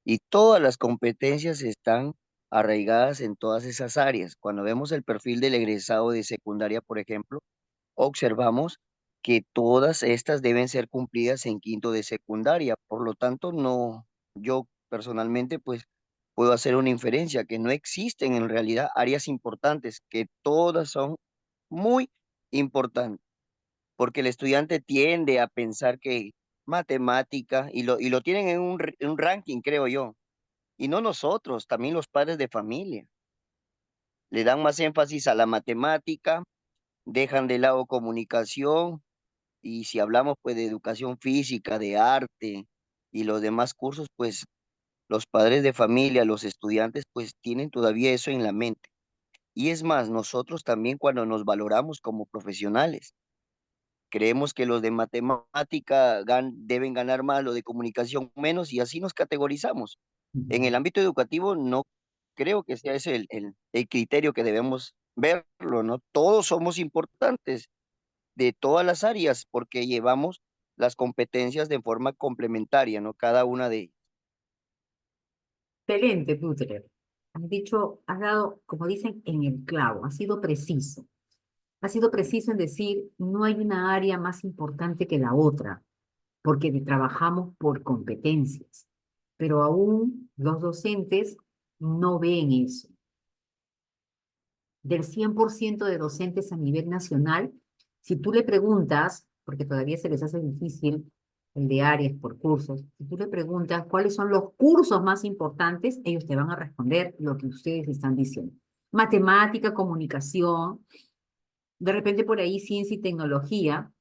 y todas las competencias están arraigadas en todas esas áreas. Cuando vemos el perfil del egresado de secundaria, por ejemplo, observamos que todas estas deben ser cumplidas en quinto de secundaria. Por lo tanto, no, yo personalmente pues puedo hacer una inferencia que no existen en realidad áreas importantes, que todas son muy importantes, porque el estudiante tiende a pensar que matemática, y lo tienen en en un ranking, creo yo, y no nosotros, también los padres de familia, le dan más énfasis a la matemática, dejan de lado comunicación, y si hablamos pues de educación física, de arte y los demás cursos, pues los padres de familia, los estudiantes, pues tienen todavía eso en la mente. Y es más, nosotros también cuando nos valoramos como profesionales, creemos que los de matemática deben ganar más, los de comunicación menos, y así nos categorizamos. En el ámbito educativo no creo que sea ese el criterio que debemos verlo, ¿no? Todos somos importantes de todas las áreas porque llevamos las competencias de forma complementaria, ¿no? Cada una de ellas. Excelente, Butler. Has dado, como dicen, en el clavo, has sido preciso. Has sido preciso en decir, no hay una área más importante que la otra, porque trabajamos por competencias. Pero aún los docentes no ven eso. Del 100% de docentes a nivel nacional, si tú le preguntas, porque todavía se les hace difícil el de áreas por cursos, si tú le preguntas cuáles son los cursos más importantes, ellos te van a responder lo que ustedes están diciendo. Matemática, comunicación, de repente por ahí ciencia y tecnología,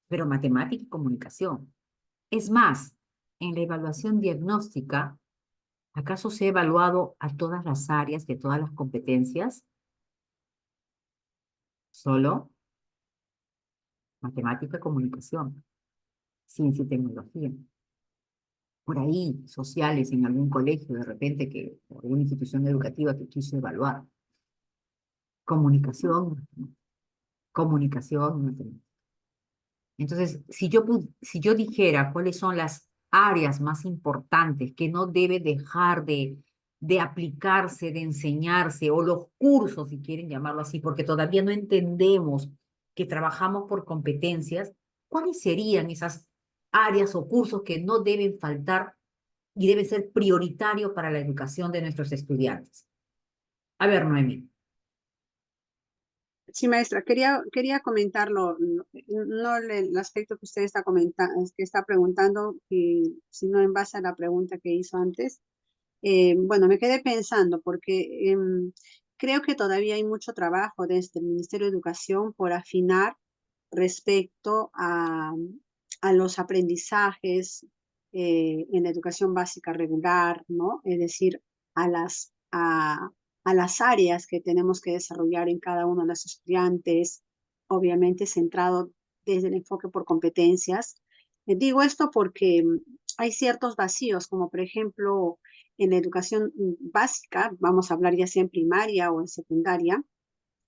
pero matemática y comunicación. Es más, en la evaluación diagnóstica, ¿acaso se ha evaluado a todas las áreas de todas las competencias? Solo matemática y comunicación, ciencia y tecnología. Por ahí, sociales en algún colegio, de repente, que, o alguna institución educativa que quiso evaluar. Comunicación, comunicación. Entonces, si yo dijera cuáles son las áreas más importantes que no debe dejar de aplicarse, de enseñarse, o los cursos, si quieren llamarlo así, porque todavía no entendemos que trabajamos por competencias, ¿cuáles serían esas áreas o cursos que no deben faltar y deben ser prioritarios para la educación de nuestros estudiantes? A ver, Noemí. Sí, maestra, quería comentarlo, no el aspecto que usted está comentando, que está preguntando, sino en base a la pregunta que hizo antes. Bueno, me quedé pensando porque creo que todavía hay mucho trabajo desde el Ministerio de Educación por afinar respecto a los aprendizajes en la educación básica regular, ¿no? Es decir, a las áreas que tenemos que desarrollar en cada uno de los estudiantes, obviamente centrado desde el enfoque por competencias. Digo esto porque hay ciertos vacíos, como por ejemplo en la educación básica, vamos a hablar ya sea en primaria o en secundaria,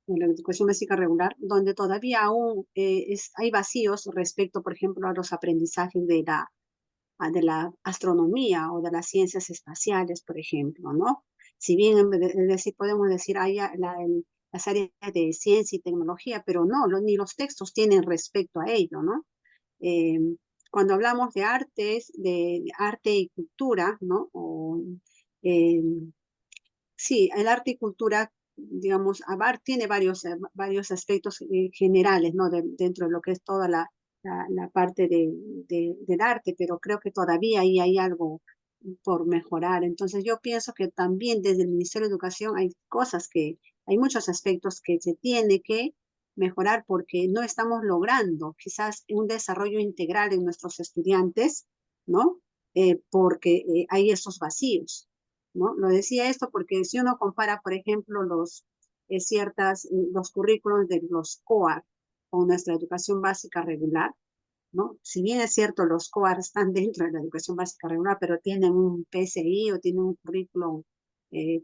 en la educación básica regular, donde todavía aún hay vacíos respecto, por ejemplo, a los aprendizajes de la astronomía o de las ciencias espaciales, por ejemplo, ¿no? Si bien podemos decir hay las áreas de ciencia y tecnología, pero no, ni los textos tienen respecto a ello, ¿no? Eh, Cuando hablamos de arte y cultura, ¿no? Eh, sí, el arte y cultura, digamos, tiene varios aspectos generales, ¿no? Dentro de lo que es toda la parte del arte, pero creo que todavía ahí hay algo por mejorar. Entonces yo pienso que también desde el Ministerio de Educación hay muchos aspectos que se tiene que mejorar porque no estamos logrando quizás un desarrollo integral en nuestros estudiantes, ¿no? Porque hay esos vacíos, ¿no? Lo decía esto porque si uno compara, por ejemplo, los currículos de los COAR con nuestra educación básica regular, ¿no? Si bien es cierto, los COAR están dentro de la educación básica regular, pero tienen un PSI o tienen un currículum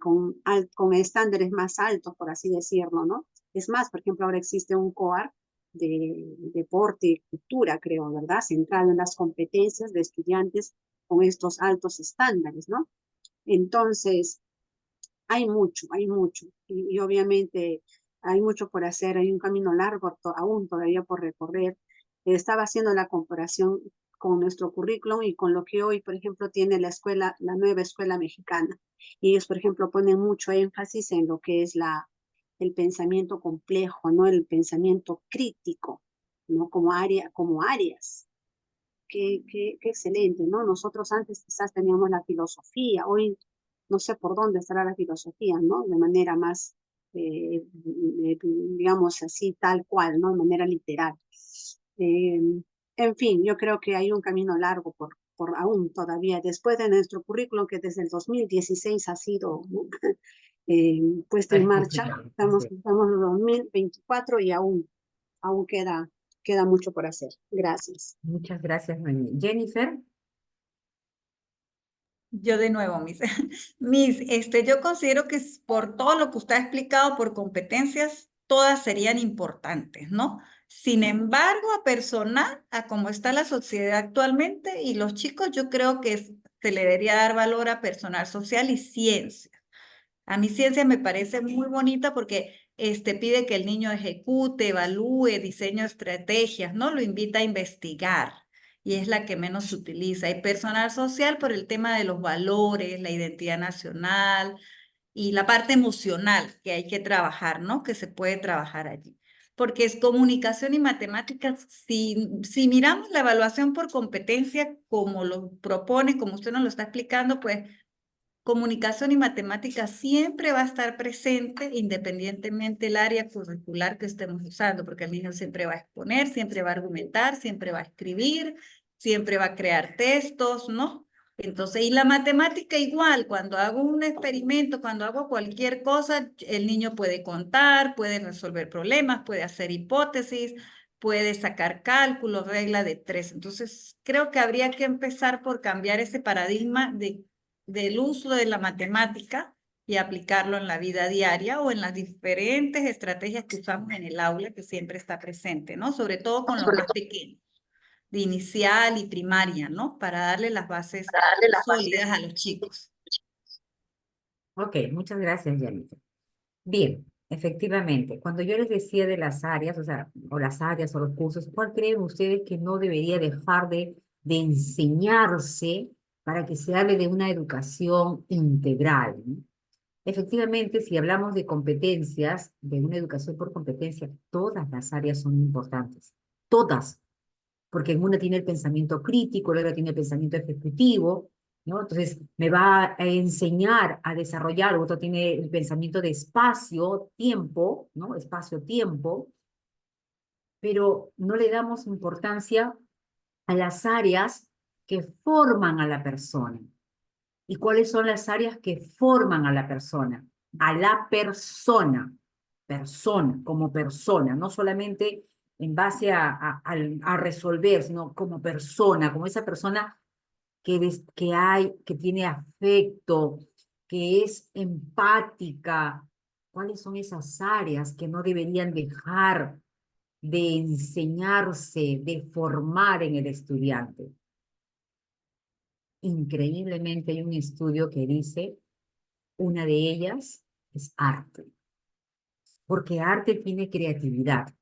con estándares más altos, por así decirlo, ¿no? Es más, por ejemplo, ahora existe un COAR de deporte y cultura, creo, ¿verdad? Centrado en las competencias de estudiantes con estos altos estándares, ¿no? Entonces, hay mucho, y obviamente hay mucho por hacer, hay un camino largo aún todavía por recorrer. Estaba haciendo la comparación con nuestro currículum y con lo que hoy, por ejemplo, tiene la nueva escuela mexicana. Y ellos, por ejemplo, ponen mucho énfasis en lo que es el pensamiento complejo, ¿no? El pensamiento crítico, ¿no? Como áreas. Qué excelente, ¿no? Nosotros antes quizás teníamos la filosofía, hoy no sé por dónde estará la filosofía, ¿no? De manera más, digamos así, tal cual, ¿no? De manera literal. Eh, en fin, yo creo que hay un camino largo por aún todavía, después de nuestro currículum que desde el 2016 ha sido puesto en marcha, estamos en 2024 y aún queda mucho por hacer. Gracias. Muchas gracias, Noemí. Jennifer. Yo de nuevo, yo considero que por todo lo que usted ha explicado, por competencias, todas serían importantes, ¿no? Sin embargo, a personal, a cómo está la sociedad actualmente y los chicos, yo creo que se le debería dar valor a personal social y ciencia. A mí ciencia me parece muy bonita porque pide que el niño ejecute, evalúe, diseño estrategias, ¿no? Lo invita a investigar y es la que menos se utiliza. Y personal social por el tema de los valores, la identidad nacional y la parte emocional que hay que trabajar, ¿no? Que se puede trabajar allí. Porque es comunicación y matemáticas, si miramos la evaluación por competencia como lo propone, como usted nos lo está explicando, pues comunicación y matemáticas siempre va a estar presente independientemente del área curricular que estemos usando, porque el niño siempre va a exponer, siempre va a argumentar, siempre va a escribir, siempre va a crear textos, ¿no? Entonces, y la matemática igual, cuando hago un experimento, cuando hago cualquier cosa, el niño puede contar, puede resolver problemas, puede hacer hipótesis, puede sacar cálculos, regla de 3. Entonces, creo que habría que empezar por cambiar ese paradigma del uso de la matemática y aplicarlo en la vida diaria o en las diferentes estrategias que usamos en el aula, que siempre está presente, ¿no? Sobre todo con los más pequeños, de inicial y primaria, ¿no? Para darle las bases sólidas a los chicos. Ok, muchas gracias, Yanita. Bien, efectivamente, cuando yo les decía de las áreas, o las áreas o los cursos, ¿cuál creen ustedes que no debería dejar de enseñarse para que se hable de una educación integral, ¿no? Efectivamente, si hablamos de competencias, de una educación por competencia, todas las áreas son importantes, todas, porque en una tiene el pensamiento crítico, la otra tiene el pensamiento ejecutivo, ¿no? Entonces, me va a enseñar a desarrollar, otro tiene el pensamiento de espacio-tiempo, ¿no? Espacio-tiempo, pero no le damos importancia a las áreas que forman a la persona. ¿Y cuáles son las áreas que forman a la persona? A la persona, como persona, no solamente en base a resolver, sino como persona, como esa persona que tiene afecto, que es empática. ¿Cuáles son esas áreas que no deberían dejar de enseñarse, de formar en el estudiante? Increíblemente hay un estudio que dice, una de ellas es arte, porque arte tiene creatividad,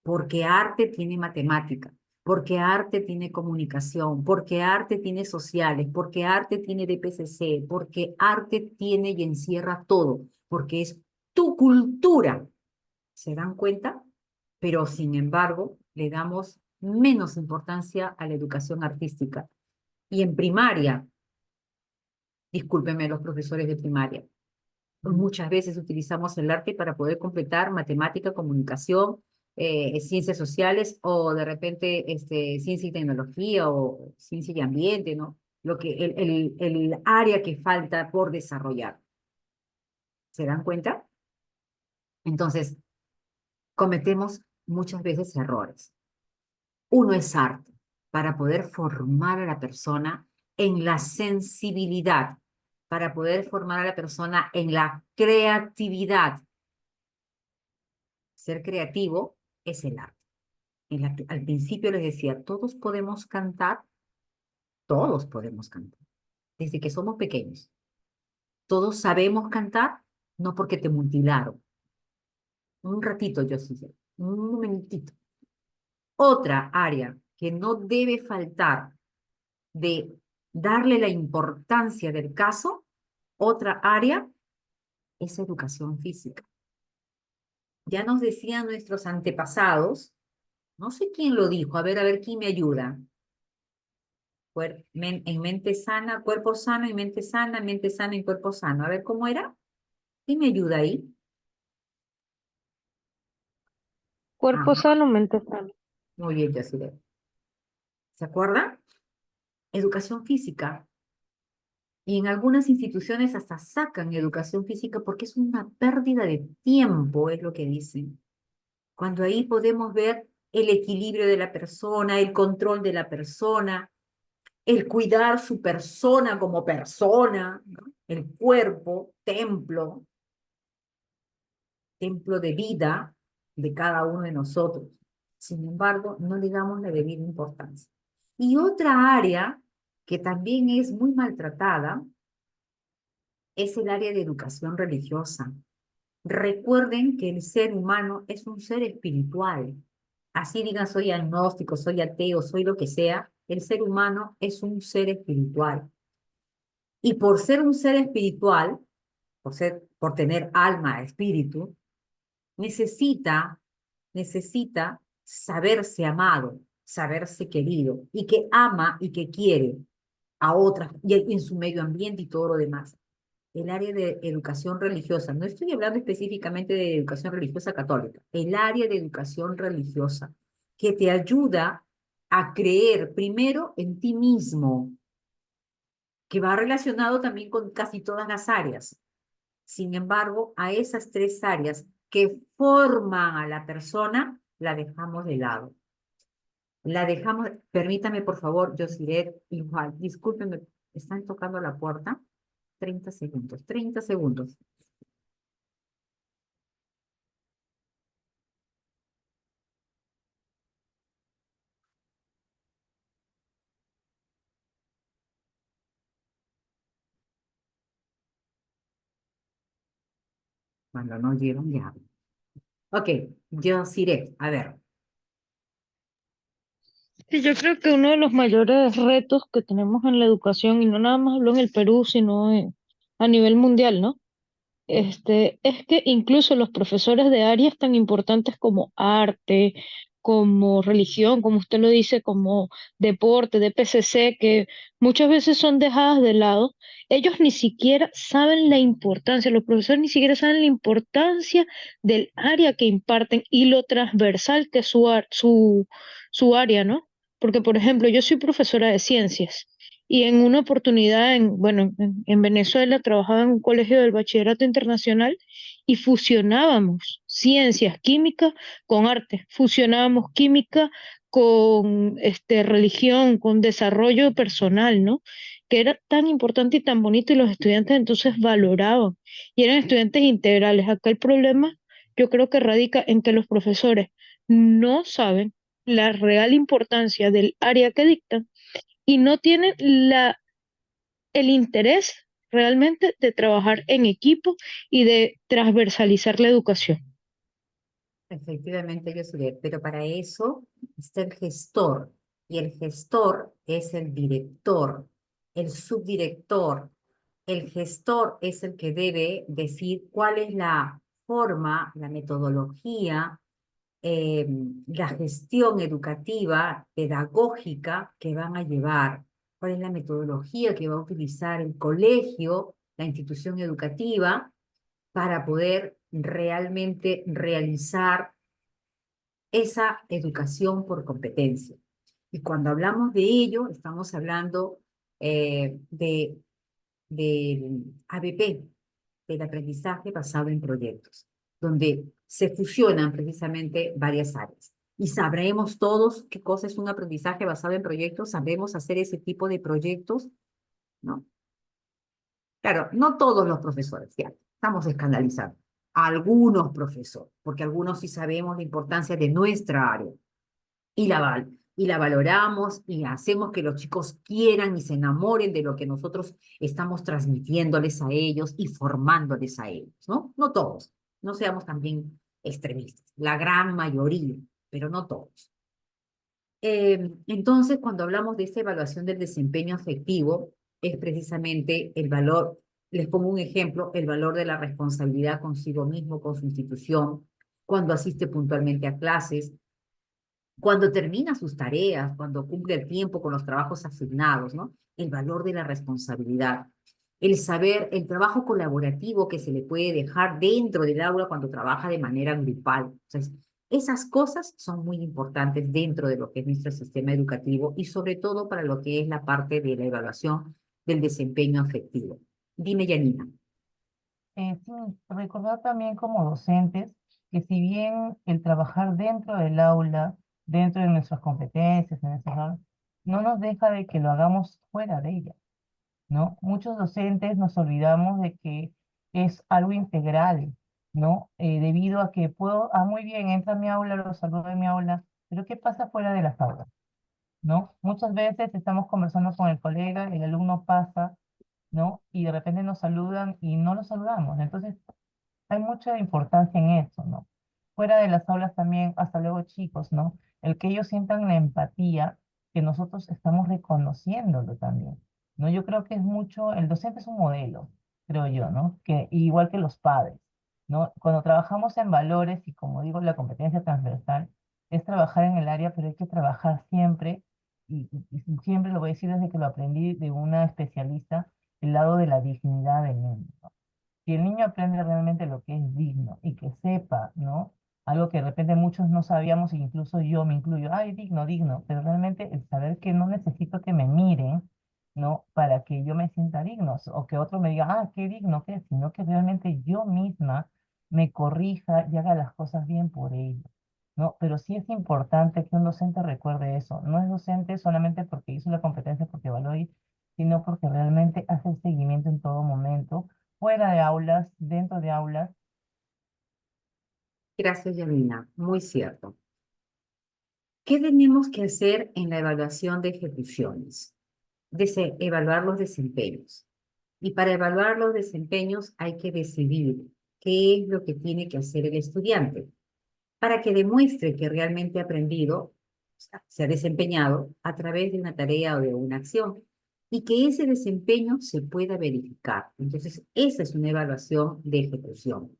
porque arte tiene matemática, porque arte tiene comunicación, porque arte tiene sociales, porque arte tiene DPCC, porque arte tiene y encierra todo, porque es tu cultura. ¿Se dan cuenta? Pero sin embargo, le damos menos importancia a la educación artística. Y en primaria, discúlpenme los profesores de primaria, muchas veces utilizamos el arte para poder completar matemática, comunicación, ciencias sociales o de repente ciencia y tecnología o ciencia y ambiente, ¿no? El área que falta por desarrollar. ¿Se dan cuenta? Entonces, cometemos muchas veces errores. Uno es arte para poder formar a la persona en la sensibilidad, para poder formar a la persona en la creatividad. Ser creativo es el arte. Al principio les decía, todos podemos cantar, desde que somos pequeños. Todos sabemos cantar, no porque te mutilaron. Un ratito, yo sí sé, un momentito. Otra área que no debe faltar de darle la importancia del caso, otra área es educación física. Ya nos decían nuestros antepasados, no sé quién lo dijo, a ver quién me ayuda. En mente sana, cuerpo sano y mente sana y cuerpo sano. A ver, ¿cómo era? ¿Quién me ayuda ahí? Cuerpo Ajá, sano, mente sana. muy bien, Yaciré. ¿Se acuerdan? Educación física. Y en algunas instituciones hasta sacan educación física porque es una pérdida de tiempo, es lo que dicen. Cuando ahí podemos ver el equilibrio de la persona, el control de la persona, el cuidar su persona como persona, ¿no? El cuerpo, templo de vida de cada uno de nosotros. Sin embargo, no le damos la debida importancia. Y otra área que también es muy maltratada es el área de educación religiosa. Recuerden que el ser humano es un ser espiritual. Así digan, soy agnóstico, soy ateo, soy lo que sea, el ser humano es un ser espiritual. Y por ser un ser espiritual, por tener alma, espíritu, necesita saberse amado, saberse querido, y que ama y que quiere a otras, y en su medio ambiente y todo lo demás. El área de educación religiosa, no estoy hablando específicamente de educación religiosa católica, el área de educación religiosa, que te ayuda a creer primero en ti mismo, que va relacionado también con casi todas las áreas. Sin embargo, a esas tres áreas que forman a la persona, la dejamos de lado. La dejamos, permítame por favor, Josiret, igual, discúlpenme, ¿están tocando la puerta? 30 segundos, 30 segundos. Cuando no llegan, ya. Ok, yo iré. A ver. Sí, yo creo que uno de los mayores retos que tenemos en la educación, y no nada más hablo en el Perú, sino a nivel mundial, ¿no? Es que incluso los profesores de áreas tan importantes como arte, como religión, como usted lo dice, como deporte, de PCC, que muchas veces son dejadas de lado, ellos ni siquiera saben la importancia, los profesores ni siquiera saben la importancia del área que imparten y lo transversal que es su área, ¿no? Porque, por ejemplo, yo soy profesora de ciencias. Y en una oportunidad, en Venezuela, trabajaba en un colegio del bachillerato internacional y fusionábamos ciencias, química con arte, fusionábamos química con religión, con desarrollo personal, ¿no? Que era tan importante y tan bonito y los estudiantes entonces valoraban y eran estudiantes integrales. Acá el problema yo creo que radica en que los profesores no saben la real importancia del área que dictan y no tienen el interés realmente de trabajar en equipo y de transversalizar la educación. Efectivamente, yo iré. Pero para eso está el gestor. Y el gestor es el director, el subdirector. El gestor es el que debe decir cuál es la forma, la metodología, eh, la gestión educativa, pedagógica que van a llevar, cuál es la metodología que va a utilizar el colegio, la institución educativa, para poder realmente realizar esa educación por competencia. Y cuando hablamos de ello, estamos hablando del ABP, del aprendizaje basado en proyectos, donde se fusionan precisamente varias áreas. Y sabremos todos qué cosa es un aprendizaje basado en proyectos, sabremos hacer ese tipo de proyectos, ¿no? Claro, no todos los profesores, ya, estamos escandalizando. Algunos profesores, porque algunos sí sabemos la importancia de nuestra área y la valoramos y hacemos que los chicos quieran y se enamoren de lo que nosotros estamos transmitiéndoles a ellos y formándoles a ellos, ¿no? No todos, no seamos también extremistas, la gran mayoría, pero no todos. Entonces, cuando hablamos de esta evaluación del desempeño afectivo, es precisamente el valor, les pongo un ejemplo, el valor de la responsabilidad consigo mismo, con su institución, cuando asiste puntualmente a clases, cuando termina sus tareas, cuando cumple el tiempo con los trabajos asignados, ¿no? El valor de la responsabilidad, el saber, el trabajo colaborativo que se le puede dejar dentro del aula cuando trabaja de manera grupal. Entonces, esas cosas son muy importantes dentro de lo que es nuestro sistema educativo y sobre todo para lo que es la parte de la evaluación del desempeño afectivo. Dime, Yanina. Sí, recordar también como docentes que si bien el trabajar dentro del aula, dentro de nuestras competencias, en nuestras aulas, no nos deja de que lo hagamos fuera de ella, ¿no? Muchos docentes nos olvidamos de que es algo integral, ¿no? Debido a que puedo, muy bien, entra a mi aula, lo saludo en mi aula, pero ¿qué pasa fuera de las aulas? ¿No? Muchas veces estamos conversando con el colega, el alumno pasa, ¿no? Y de repente nos saludan y no lo saludamos. Entonces, hay mucha importancia en eso, ¿no? Fuera de las aulas también, hasta luego chicos, ¿no? El que ellos sientan la empatía que nosotros estamos reconociéndolo también, ¿no? Yo creo que es mucho, el docente es un modelo, creo yo, ¿no? Que igual que los padres, ¿no? Cuando trabajamos en valores y como digo, la competencia transversal, es trabajar en el área, pero hay que trabajar siempre, y siempre lo voy a decir desde que lo aprendí de una especialista, el lado de la dignidad del niño, ¿no? Si el niño aprende realmente lo que es digno y que sepa, ¿no? Algo que de repente muchos no sabíamos, e incluso yo me incluyo, ay, digno, digno, pero realmente el saber que no necesito que me miren, ¿no? Para que yo me sienta digno, o que otro me diga, ah, qué digno que es, sino que realmente yo misma me corrija y haga las cosas bien por ello, ¿no? Pero sí es importante que un docente recuerde eso, no es docente solamente porque hizo la competencia, porque evaluó, sino porque realmente hace el seguimiento en todo momento de aulas, dentro de aulas. Gracias, Yanina. Muy cierto. ¿Qué tenemos que hacer en la evaluación de ejecuciones? Evaluar los desempeños. Y para evaluar los desempeños hay que decidir qué es lo que tiene que hacer el estudiante para que demuestre que realmente ha aprendido, o sea, se ha desempeñado a través de una tarea o de una acción y que ese desempeño se pueda verificar. Entonces, esa es una evaluación de ejecución.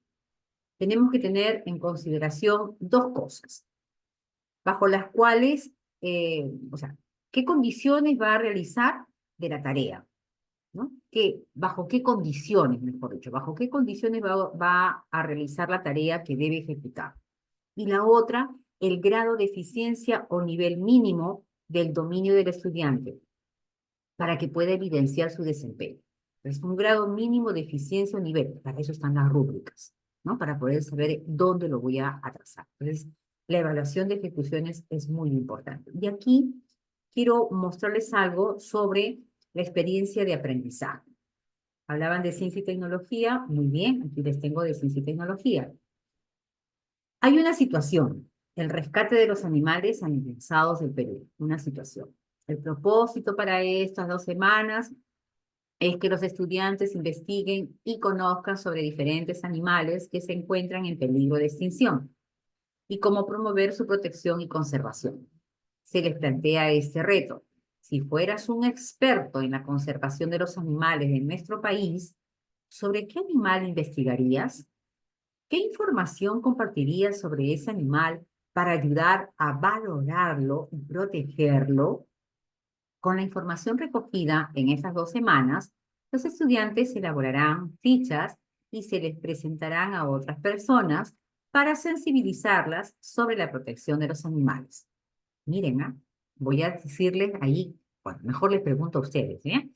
Tenemos que tener en consideración dos cosas, bajo las cuales, o sea, qué condiciones va a realizar de la tarea, ¿no? Bajo qué condiciones, mejor dicho, bajo qué condiciones va a realizar la tarea que debe ejecutar. Y la otra, el grado de eficiencia o nivel mínimo del dominio del estudiante para que pueda evidenciar su desempeño. Es un grado mínimo de eficiencia o nivel, para eso están las rúbricas, ¿no? Para poder saber dónde lo voy a trazar. Entonces, la evaluación de ejecuciones es muy importante. Y aquí quiero mostrarles algo sobre la experiencia de aprendizaje. Hablaban de ciencia y tecnología, muy bien, aquí les tengo de ciencia y tecnología. Hay una situación, el rescate de los animales amenazados del Perú, una situación. El propósito para estas 2 semanas es que los estudiantes investiguen y conozcan sobre diferentes animales que se encuentran en peligro de extinción y cómo promover su protección y conservación. Se les plantea este reto. Si fueras un experto en la conservación de los animales de nuestro país, ¿sobre qué animal investigarías? ¿Qué información compartirías sobre ese animal para ayudar a valorarlo y protegerlo? Con la información recogida en esas 2 semanas, los estudiantes elaborarán fichas y se les presentarán a otras personas para sensibilizarlas sobre la protección de los animales. Miren, voy a decirles ahí, bueno, mejor les pregunto a ustedes, ¿eh?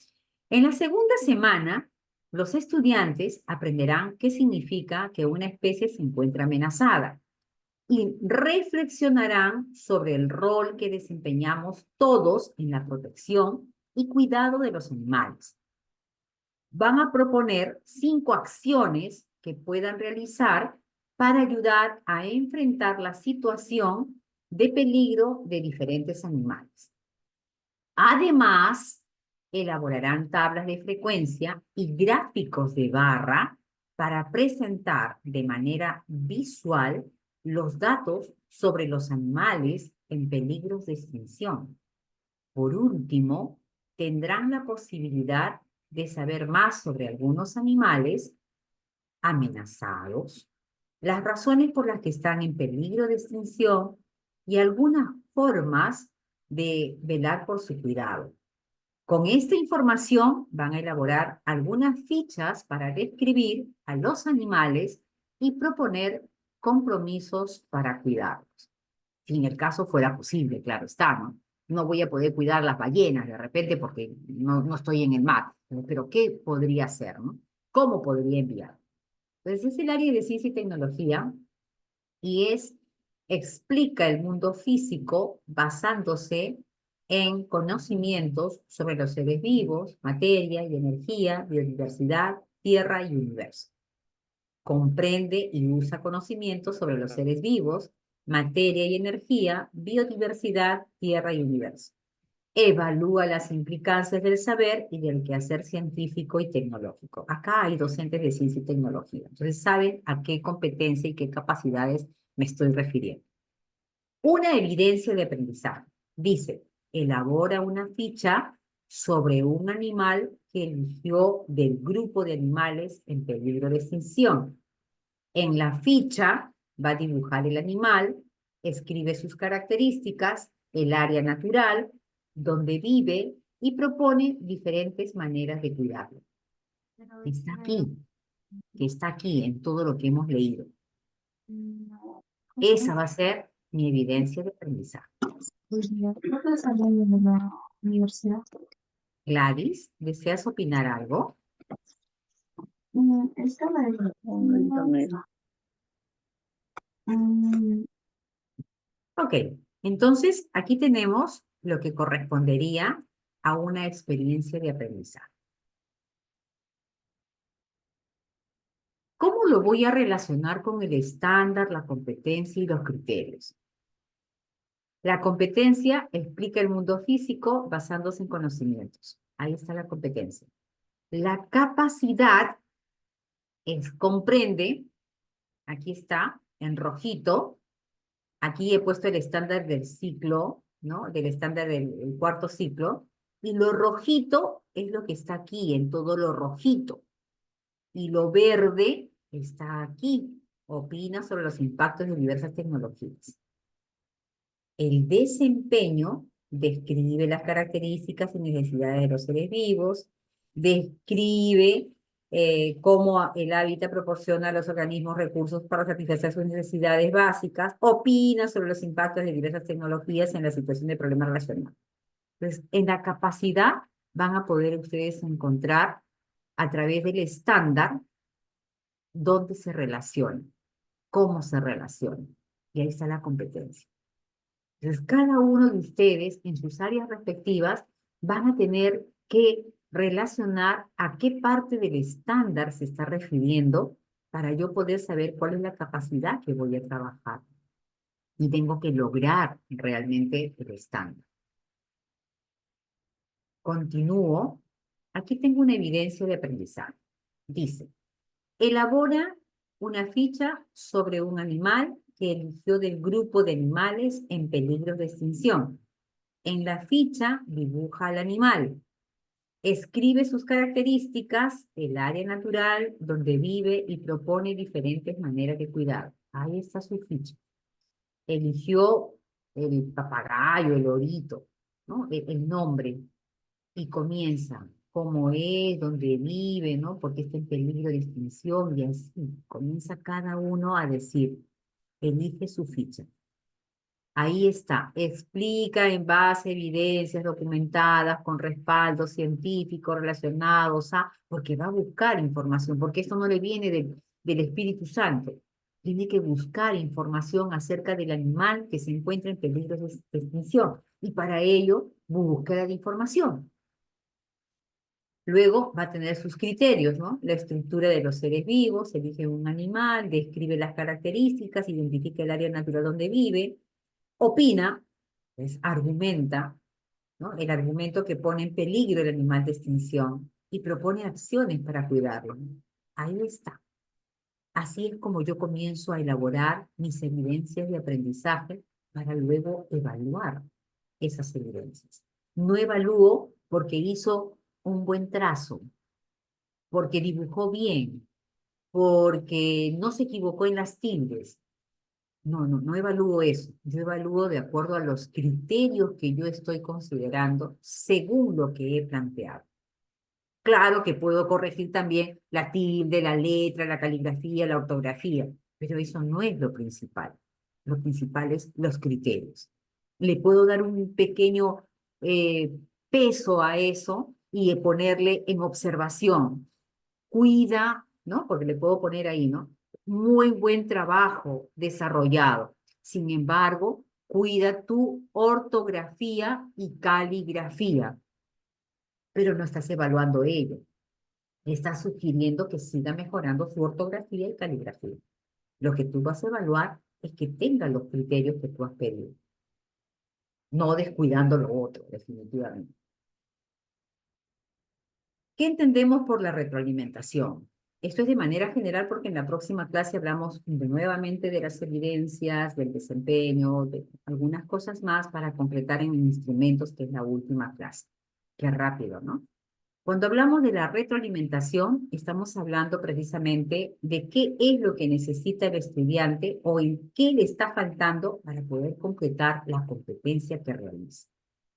En la segunda semana, los estudiantes aprenderán qué significa que una especie se encuentra amenazada y reflexionarán sobre el rol que desempeñamos todos en la protección y cuidado de los animales. Van a proponer 5 acciones que puedan realizar para ayudar a enfrentar la situación de peligro de diferentes animales. Además, elaborarán tablas de frecuencia y gráficos de barra para presentar de manera visual los datos sobre los animales en peligro de extinción. Por último, tendrán la posibilidad de saber más sobre algunos animales amenazados, las razones por las que están en peligro de extinción y algunas formas de velar por su cuidado. Con esta información van a elaborar algunas fichas para describir a los animales y proponer compromisos para cuidarlos. Si en el caso fuera posible, claro está, ¿no? No voy a poder cuidar las ballenas de repente porque no estoy en el mar, pero ¿qué podría hacer, no? ¿Cómo podría enviar? Entonces es el área de ciencia y tecnología y explica el mundo físico basándose en conocimientos sobre los seres vivos, materia y energía, biodiversidad, tierra y universo. Comprende y usa conocimientos sobre los seres vivos, materia y energía, biodiversidad, tierra y universo. Evalúa las implicancias del saber y del quehacer científico y tecnológico. Acá hay docentes de ciencia y tecnología, entonces saben a qué competencia y qué capacidades me estoy refiriendo. Una evidencia de aprendizaje. Dice, elabora una ficha sobre un animal que eligió del grupo de animales en peligro de extinción. En la ficha va a dibujar el animal, escribe sus características, el área natural, donde vive y propone diferentes maneras de cuidarlo. Está aquí en todo lo que hemos leído. Esa va a ser mi evidencia de aprendizaje. Gladys, ¿deseas opinar algo? Ok, entonces aquí tenemos lo que correspondería a una experiencia de aprendizaje. lo voy a relacionar con el estándar, la competencia y los criterios? La competencia explica el mundo físico basándose en conocimientos. Ahí está la competencia. La capacidad comprende, aquí está, en rojito, aquí he puesto el estándar del ciclo, ¿no? Del estándar del cuarto ciclo, y lo rojito es lo que está aquí, en todo lo rojito. Y lo verde está aquí, opina sobre los impactos de diversas tecnologías. El desempeño describe las características y necesidades de los seres vivos, describe cómo el hábitat proporciona a los organismos recursos para satisfacer sus necesidades básicas, opina sobre los impactos de diversas tecnologías en la situación de problemas relacionados. Entonces, en la capacidad van a poder ustedes encontrar a través del estándar dónde se relacionan, cómo se relacionan. Y ahí está la competencia. Entonces, cada uno de ustedes en sus áreas respectivas van a tener que relacionar a qué parte del estándar se está refiriendo para yo poder saber cuál es la capacidad que voy a trabajar. Y tengo que lograr realmente el estándar. Continúo. Aquí tengo una evidencia de aprendizaje. Dice, elabora una ficha sobre un animal que eligió del grupo de animales en peligro de extinción. En la ficha dibuja al animal. Escribe sus características, el área natural donde vive y propone diferentes maneras de cuidar. Ahí está su ficha. Eligió el papagayo, el lorito, ¿no? El nombre. Y comienza cómo es, dónde vive, ¿no? Porque está en peligro de extinción y así. Comienza cada uno a decir, elige su ficha. Ahí está, explica en base a evidencias documentadas con respaldos científicos relacionados a, porque va a buscar información, porque esto no le viene del Espíritu Santo. Tiene que buscar información acerca del animal que se encuentra en peligro de extinción. Y para ello, búsqueda de información. Luego va a tener sus criterios, ¿no? La estructura de los seres vivos, elige un animal, describe las características, identifica el área natural donde vive, opina, pues argumenta, ¿no? El argumento que pone en peligro el animal de extinción y propone acciones para cuidarlo. Ahí está. Así es como yo comienzo a elaborar mis evidencias de aprendizaje para luego evaluar esas evidencias. No evalúo porque hizo un buen trazo, porque dibujó bien, porque no se equivocó en las tildes. No evalúo eso. Yo evalúo de acuerdo a los criterios que yo estoy considerando según lo que he planteado. Claro que puedo corregir también la tilde, la letra, la caligrafía, la ortografía, pero eso no es lo principal. Lo principal es los criterios. Le puedo dar un pequeño peso a eso y ponerle en observación. Cuida, ¿no? Porque le puedo poner ahí, ¿no? Muy buen trabajo desarrollado. Sin embargo, cuida tu ortografía y caligrafía, pero no estás evaluando ello. Estás sugiriendo que siga mejorando su ortografía y caligrafía. Lo que tú vas a evaluar es que tenga los criterios que tú has pedido, no descuidando lo otro, definitivamente. ¿Qué entendemos por la retroalimentación? Esto es de manera general porque en la próxima clase hablamos nuevamente de las evidencias, del desempeño, de algunas cosas más para completar en instrumentos, que es la última clase. Qué rápido, ¿no? Cuando hablamos de la retroalimentación, estamos hablando precisamente de qué es lo que necesita el estudiante o en qué le está faltando para poder completar la competencia que realiza.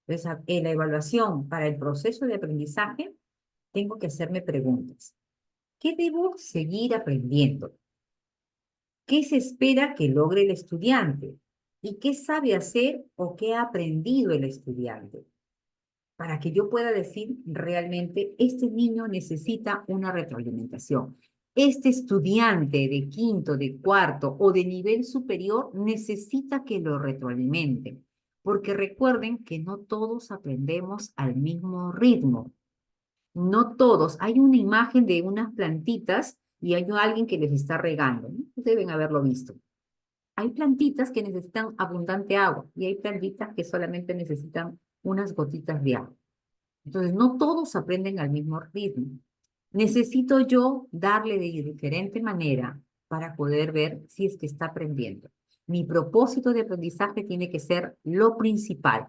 Entonces, en la evaluación para el proceso de aprendizaje, tengo que hacerme preguntas. ¿Qué debo seguir aprendiendo? ¿Qué se espera que logre el estudiante? ¿Y qué sabe hacer o qué ha aprendido el estudiante? Para que yo pueda decir realmente, este niño necesita una retroalimentación. Este estudiante de quinto, de cuarto o de nivel superior necesita que lo retroalimenten. Porque recuerden que no todos aprendemos al mismo ritmo. No todos. Hay una imagen de unas plantitas y hay alguien que les está regando, ¿no? Deben haberlo visto. Hay plantitas que necesitan abundante agua y hay plantitas que solamente necesitan unas gotitas de agua. Entonces, no todos aprenden al mismo ritmo. Necesito yo darle de diferente manera para poder ver si es que está aprendiendo. Mi propósito de aprendizaje tiene que ser lo principal.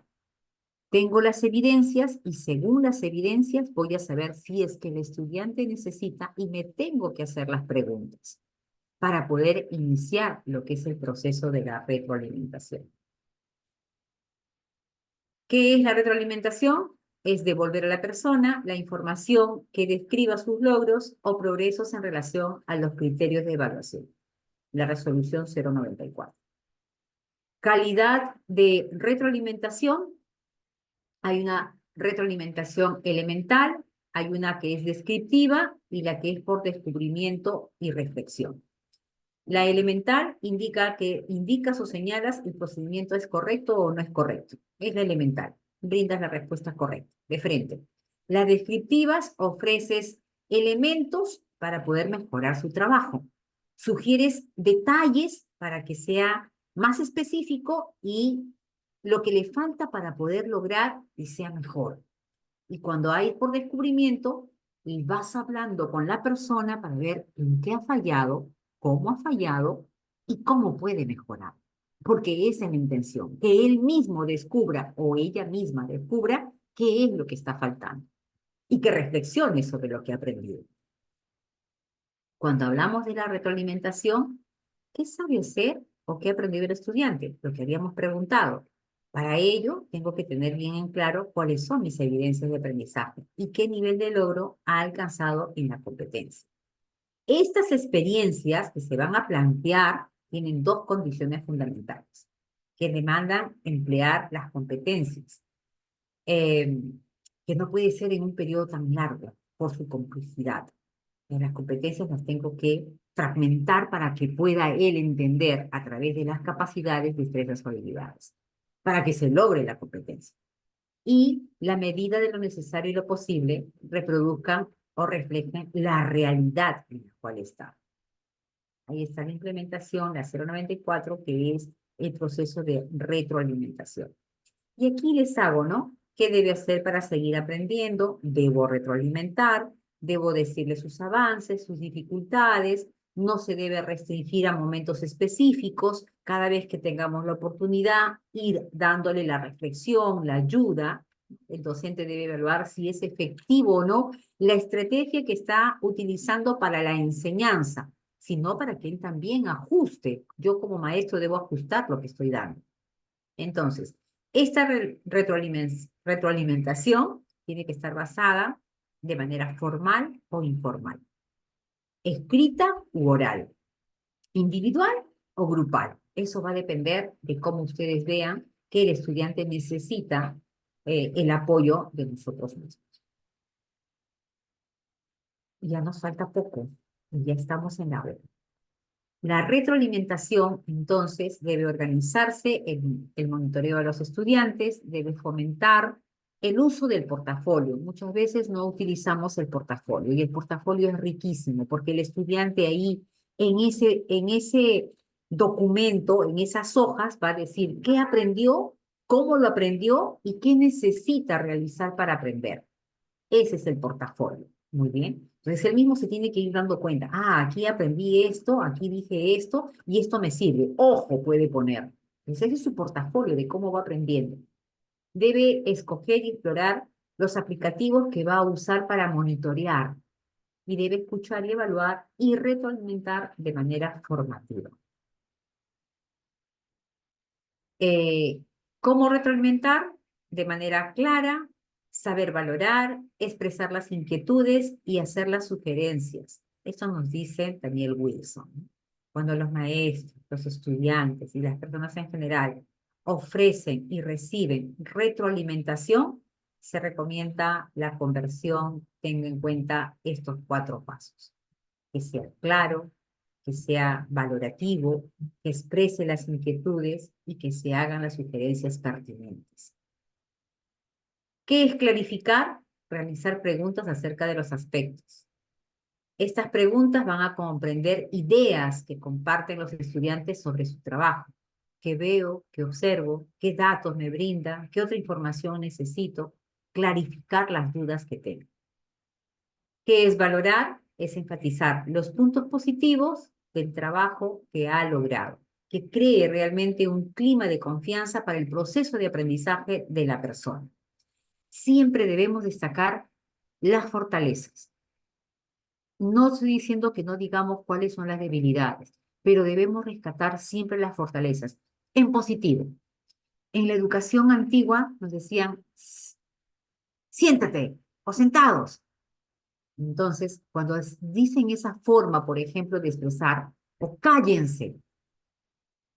Tengo las evidencias y según las evidencias voy a saber si es que el estudiante necesita y me tengo que hacer las preguntas para poder iniciar lo que es el proceso de la retroalimentación. ¿Qué es la retroalimentación? Es devolver a la persona la información que describa sus logros o progresos en relación a los criterios de evaluación. La resolución 094. Calidad de retroalimentación. Hay una retroalimentación elemental, hay una que es descriptiva y la que es por descubrimiento y reflexión. La elemental indica o señalas el procedimiento es correcto o no es correcto. Es la elemental. Brindas la respuesta correcta, de frente. Las descriptivas ofreces elementos para poder mejorar su trabajo. Sugieres detalles para que sea más específico y lo que le falta para poder lograr que sea mejor. Y cuando hay por descubrimiento, y vas hablando con la persona para ver en qué ha fallado, cómo ha fallado y cómo puede mejorar. Porque esa es la intención, que él mismo descubra o ella misma descubra qué es lo que está faltando y que reflexione sobre lo que ha aprendido. Cuando hablamos de la retroalimentación, ¿qué sabe hacer o qué ha aprendido el estudiante? Lo que habíamos preguntado. Para ello, tengo que tener bien en claro cuáles son mis evidencias de aprendizaje y qué nivel de logro ha alcanzado en la competencia. Estas experiencias que se van a plantear tienen dos condiciones fundamentales que demandan emplear las competencias, que no puede ser en un periodo tan largo por su complejidad. Las competencias las tengo que fragmentar para que pueda él entender a través de las capacidades, destrezas o habilidades, para que se logre la competencia. Y la medida de lo necesario y lo posible reproduzcan o reflejen la realidad en la cual está. Ahí está la implementación, la 094, que es el proceso de retroalimentación. Y aquí les hago, ¿no? ¿Qué debe hacer para seguir aprendiendo? Debo retroalimentar, debo decirle sus avances, sus dificultades, no se debe restringir a momentos específicos, cada vez que tengamos la oportunidad, ir dándole la reflexión, la ayuda. El docente debe evaluar si es efectivo o no la estrategia que está utilizando para la enseñanza, sino para que él también ajuste. Yo como maestro debo ajustar lo que estoy dando. Entonces, esta retroalimentación tiene que estar basada de manera formal o informal, escrita u oral, individual o grupal. Eso va a depender de cómo ustedes vean que el estudiante necesita el apoyo de nosotros mismos. Ya nos falta poco y ya estamos en la hora. La retroalimentación, entonces, debe organizarse en el monitoreo de los estudiantes, debe fomentar el uso del portafolio. Muchas veces no utilizamos el portafolio y el portafolio es riquísimo porque el estudiante ahí, en ese documento, en esas hojas, va a decir qué aprendió, cómo lo aprendió y qué necesita realizar para aprender. Ese es el portafolio. Muy bien. Entonces él mismo se tiene que ir dando cuenta. Ah, aquí aprendí esto, aquí dije esto y esto me sirve. Ojo, puede poner. Entonces ese es su portafolio de cómo va aprendiendo. Debe escoger y explorar los aplicativos que va a usar para monitorear y debe escuchar y evaluar y retroalimentar de manera formativa. ¿Cómo retroalimentar? De manera clara, saber valorar, expresar las inquietudes y hacer las sugerencias. Eso nos dice Daniel Wilson. Cuando los maestros, los estudiantes y las personas en general ofrecen y reciben retroalimentación, se recomienda la conversión, tenga en cuenta estos 4 pasos. Que sea claro, que sea valorativo, que exprese las inquietudes y que se hagan las sugerencias pertinentes. ¿Qué es clarificar? Realizar preguntas acerca de los aspectos. Estas preguntas van a comprender ideas que comparten los estudiantes sobre su trabajo. ¿Qué veo? ¿Qué observo? ¿Qué datos me brinda? ¿Qué otra información necesito? Clarificar las dudas que tengo. ¿Qué es valorar? Es enfatizar los puntos positivos del trabajo que ha logrado, que cree realmente un clima de confianza para el proceso de aprendizaje de la persona. Siempre debemos destacar las fortalezas. No estoy diciendo que no digamos cuáles son las debilidades, pero debemos rescatar siempre las fortalezas en positivo. En la educación antigua nos decían, siéntate o sentados. Entonces, cuando dicen esa forma, por ejemplo, de expresar, o cállense,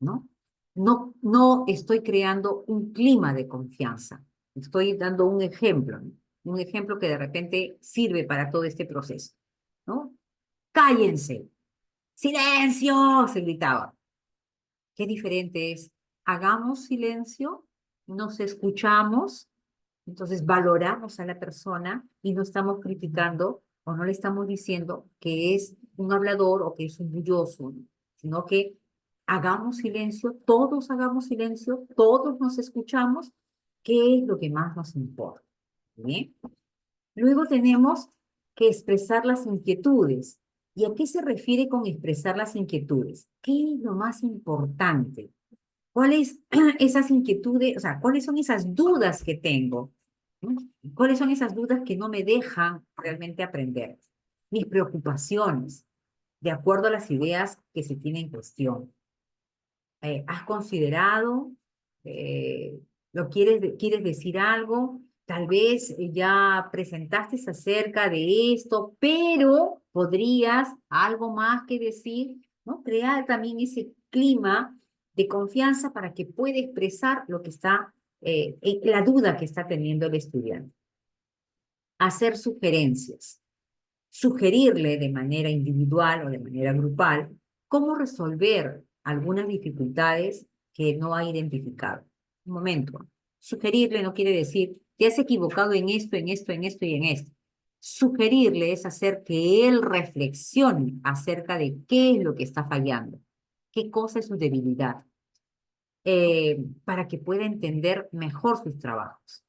¿no? No estoy creando un clima de confianza. Estoy dando un ejemplo, ¿no? Un ejemplo que de repente sirve para todo este proceso, ¿no? Cállense. ¡Silencio! Se gritaba. Qué diferente es. Hagamos silencio, nos escuchamos, entonces valoramos a la persona y no estamos criticando o no le estamos diciendo que es un hablador o que es un bulloso, ¿no? Sino que hagamos silencio, todos nos escuchamos, ¿qué es lo que más nos importa? ¿Bien? Luego tenemos que expresar las inquietudes. ¿Y a qué se refiere con expresar las inquietudes? ¿Qué es lo más importante? ¿Cuáles esas inquietudes, o sea, cuáles son esas dudas que tengo? ¿No? ¿Cuáles son esas dudas que no me dejan realmente aprender? Mis preocupaciones, de acuerdo a las ideas que se tienen en cuestión. ¿Has considerado? ¿Quieres decir algo? Tal vez ya presentaste acerca de esto, pero podrías algo más que decir, ¿no? Crear también ese clima de confianza para que pueda expresar lo que está, la duda que está teniendo el estudiante. Hacer sugerencias. Sugerirle de manera individual o de manera grupal cómo resolver algunas dificultades que no ha identificado. Un momento, sugerirle no quiere decir, te has equivocado en esto, en esto, en esto y en esto. Sugerirle es hacer que él reflexione acerca de qué es lo que está fallando, qué cosa es su debilidad, para que pueda entender mejor sus trabajos.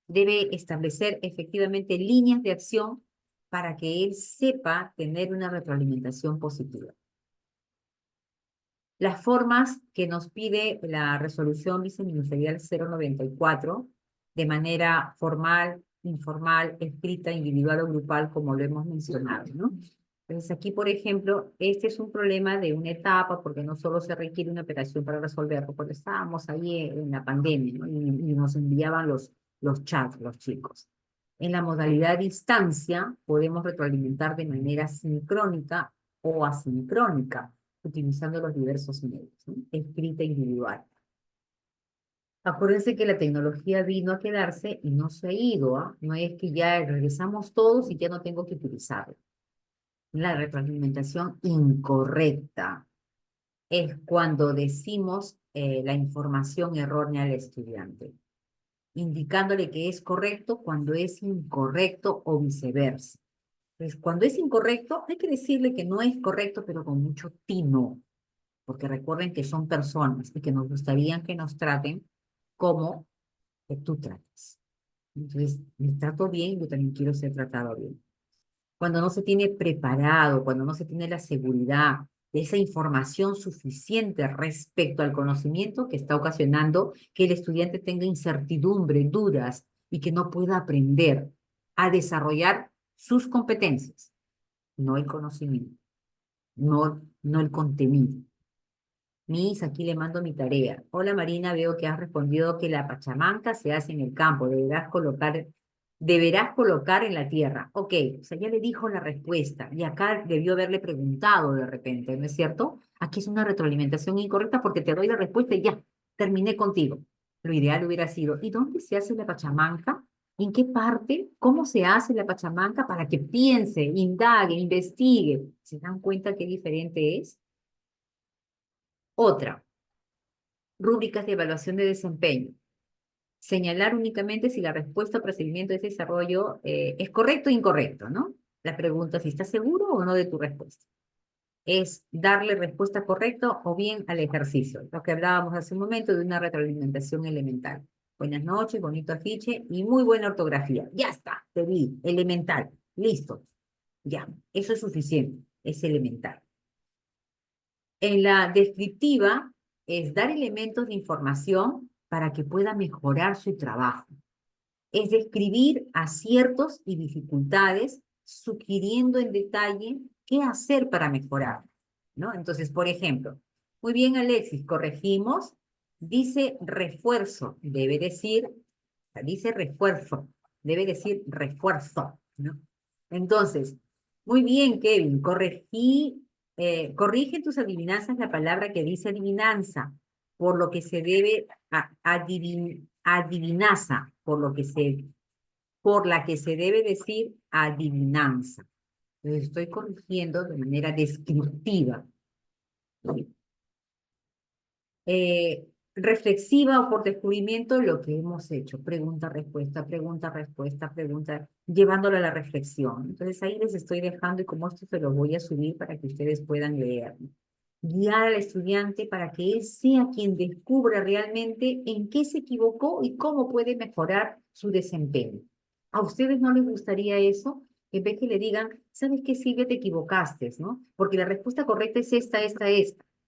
Debe establecer efectivamente líneas de acción para que él sepa tener una retroalimentación positiva. Las formas que nos pide la resolución viceministerial 094, de manera formal, informal, escrita, individual o grupal, como lo hemos mencionado, ¿no? Entonces aquí, por ejemplo, este es un problema de una etapa, porque no solo se requiere una operación para resolverlo, porque estábamos ahí en la pandemia, ¿no? Y nos enviaban los chats, los chicos. En la modalidad de instancia, podemos retroalimentar de manera sincrónica o asincrónica, utilizando los diversos medios, ¿no? Escrita individual. Acuérdense que la tecnología vino a quedarse y no se ha ido, ¿ah? No es que ya regresamos todos y ya no tengo que utilizarlo. La retroalimentación incorrecta es cuando decimos la información errónea al estudiante, indicándole que es correcto cuando es incorrecto o viceversa. Entonces, cuando es incorrecto, hay que decirle que no es correcto, pero con mucho tino, porque recuerden que son personas y que nos gustaría que nos traten como que tú tratas. Entonces, me trato bien, yo también quiero ser tratado bien. Cuando no se tiene preparado, cuando no se tiene la seguridad de esa información suficiente respecto al conocimiento que está ocasionando que el estudiante tenga incertidumbre, dudas y que no pueda aprender a desarrollar sus competencias, no el conocimiento, no el contenido. Miss, aquí le mando mi tarea. Hola Marina, veo que has respondido que la pachamanca se hace en el campo, deberás colocar en la tierra. Ok, o sea, ya le dijo la respuesta y acá debió haberle preguntado de repente, ¿no es cierto? Aquí es una retroalimentación incorrecta porque te doy la respuesta y ya, terminé contigo. Lo ideal hubiera sido, ¿y dónde se hace la pachamanca? ¿En qué parte? ¿Cómo se hace la pachamanca? Para que piense, indague, investigue. ¿Se dan cuenta qué diferente es? Otra, rúbricas de evaluación de desempeño. Señalar únicamente si la respuesta o procedimiento de ese desarrollo es correcto o incorrecto, ¿no? La pregunta es si estás seguro o no de tu respuesta. Es darle respuesta correcta o bien al ejercicio. Lo que hablábamos hace un momento de una retroalimentación elemental. Buenas noches, bonito afiche y muy buena ortografía. Ya está, te vi, elemental, listo. Ya, eso es suficiente, es elemental. En la descriptiva es dar elementos de información para que pueda mejorar su trabajo. Es describir aciertos y dificultades, sugiriendo en detalle qué hacer para mejorar, ¿no? Entonces, por ejemplo, muy bien, Alexis, corregimos, dice refuerzo, debe decir refuerzo, ¿no? Entonces, muy bien, Kevin, corrige tus adivinanzas la palabra que dice adivinanza, por lo que se debe adivinaza, por la que se debe decir adivinanza. Entonces estoy corrigiendo de manera descriptiva. Reflexiva o por descubrimiento lo que hemos hecho. Pregunta, respuesta, llevándolo a la reflexión. Entonces ahí les estoy dejando y como esto se lo voy a subir para que ustedes puedan leer. Guiar al estudiante para que él sea quien descubra realmente en qué se equivocó y cómo puede mejorar su desempeño. ¿A ustedes no les gustaría eso? En vez que le digan, ¿sabes qué, Silvia? Te equivocaste, ¿no? Porque la respuesta correcta es esta.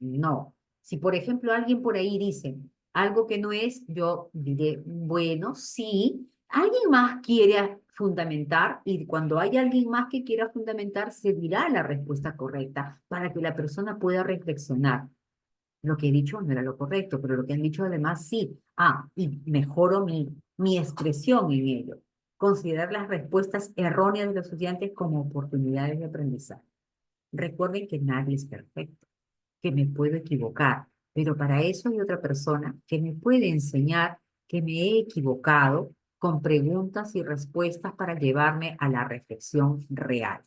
No. Si, por ejemplo, alguien por ahí dice algo que no es, yo diré, bueno, sí, alguien más quiere fundamentar y cuando hay alguien más que quiera fundamentar, se dirá la respuesta correcta para que la persona pueda reflexionar. Lo que he dicho no era lo correcto, pero lo que han dicho además sí. Y mejoro mi expresión en ello. Considerar las respuestas erróneas de los estudiantes como oportunidades de aprendizaje. Recuerden que nadie es perfecto, que me puedo equivocar, pero para eso hay otra persona que me puede enseñar que me he equivocado con preguntas y respuestas para llevarme a la reflexión real.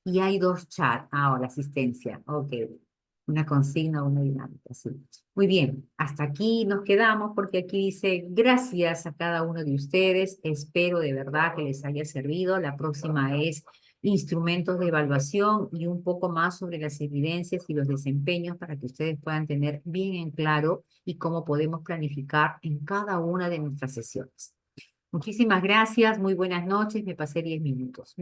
Y hay dos chats. La asistencia. Ok. Una consigna, una dinámica, sí. Muy bien, hasta aquí nos quedamos porque aquí dice gracias a cada uno de ustedes. Espero de verdad que les haya servido. La próxima es instrumentos de evaluación y un poco más sobre las evidencias y los desempeños para que ustedes puedan tener bien en claro y cómo podemos planificar en cada una de nuestras sesiones. Muchísimas gracias, muy buenas noches. Me pasé 10 minutos.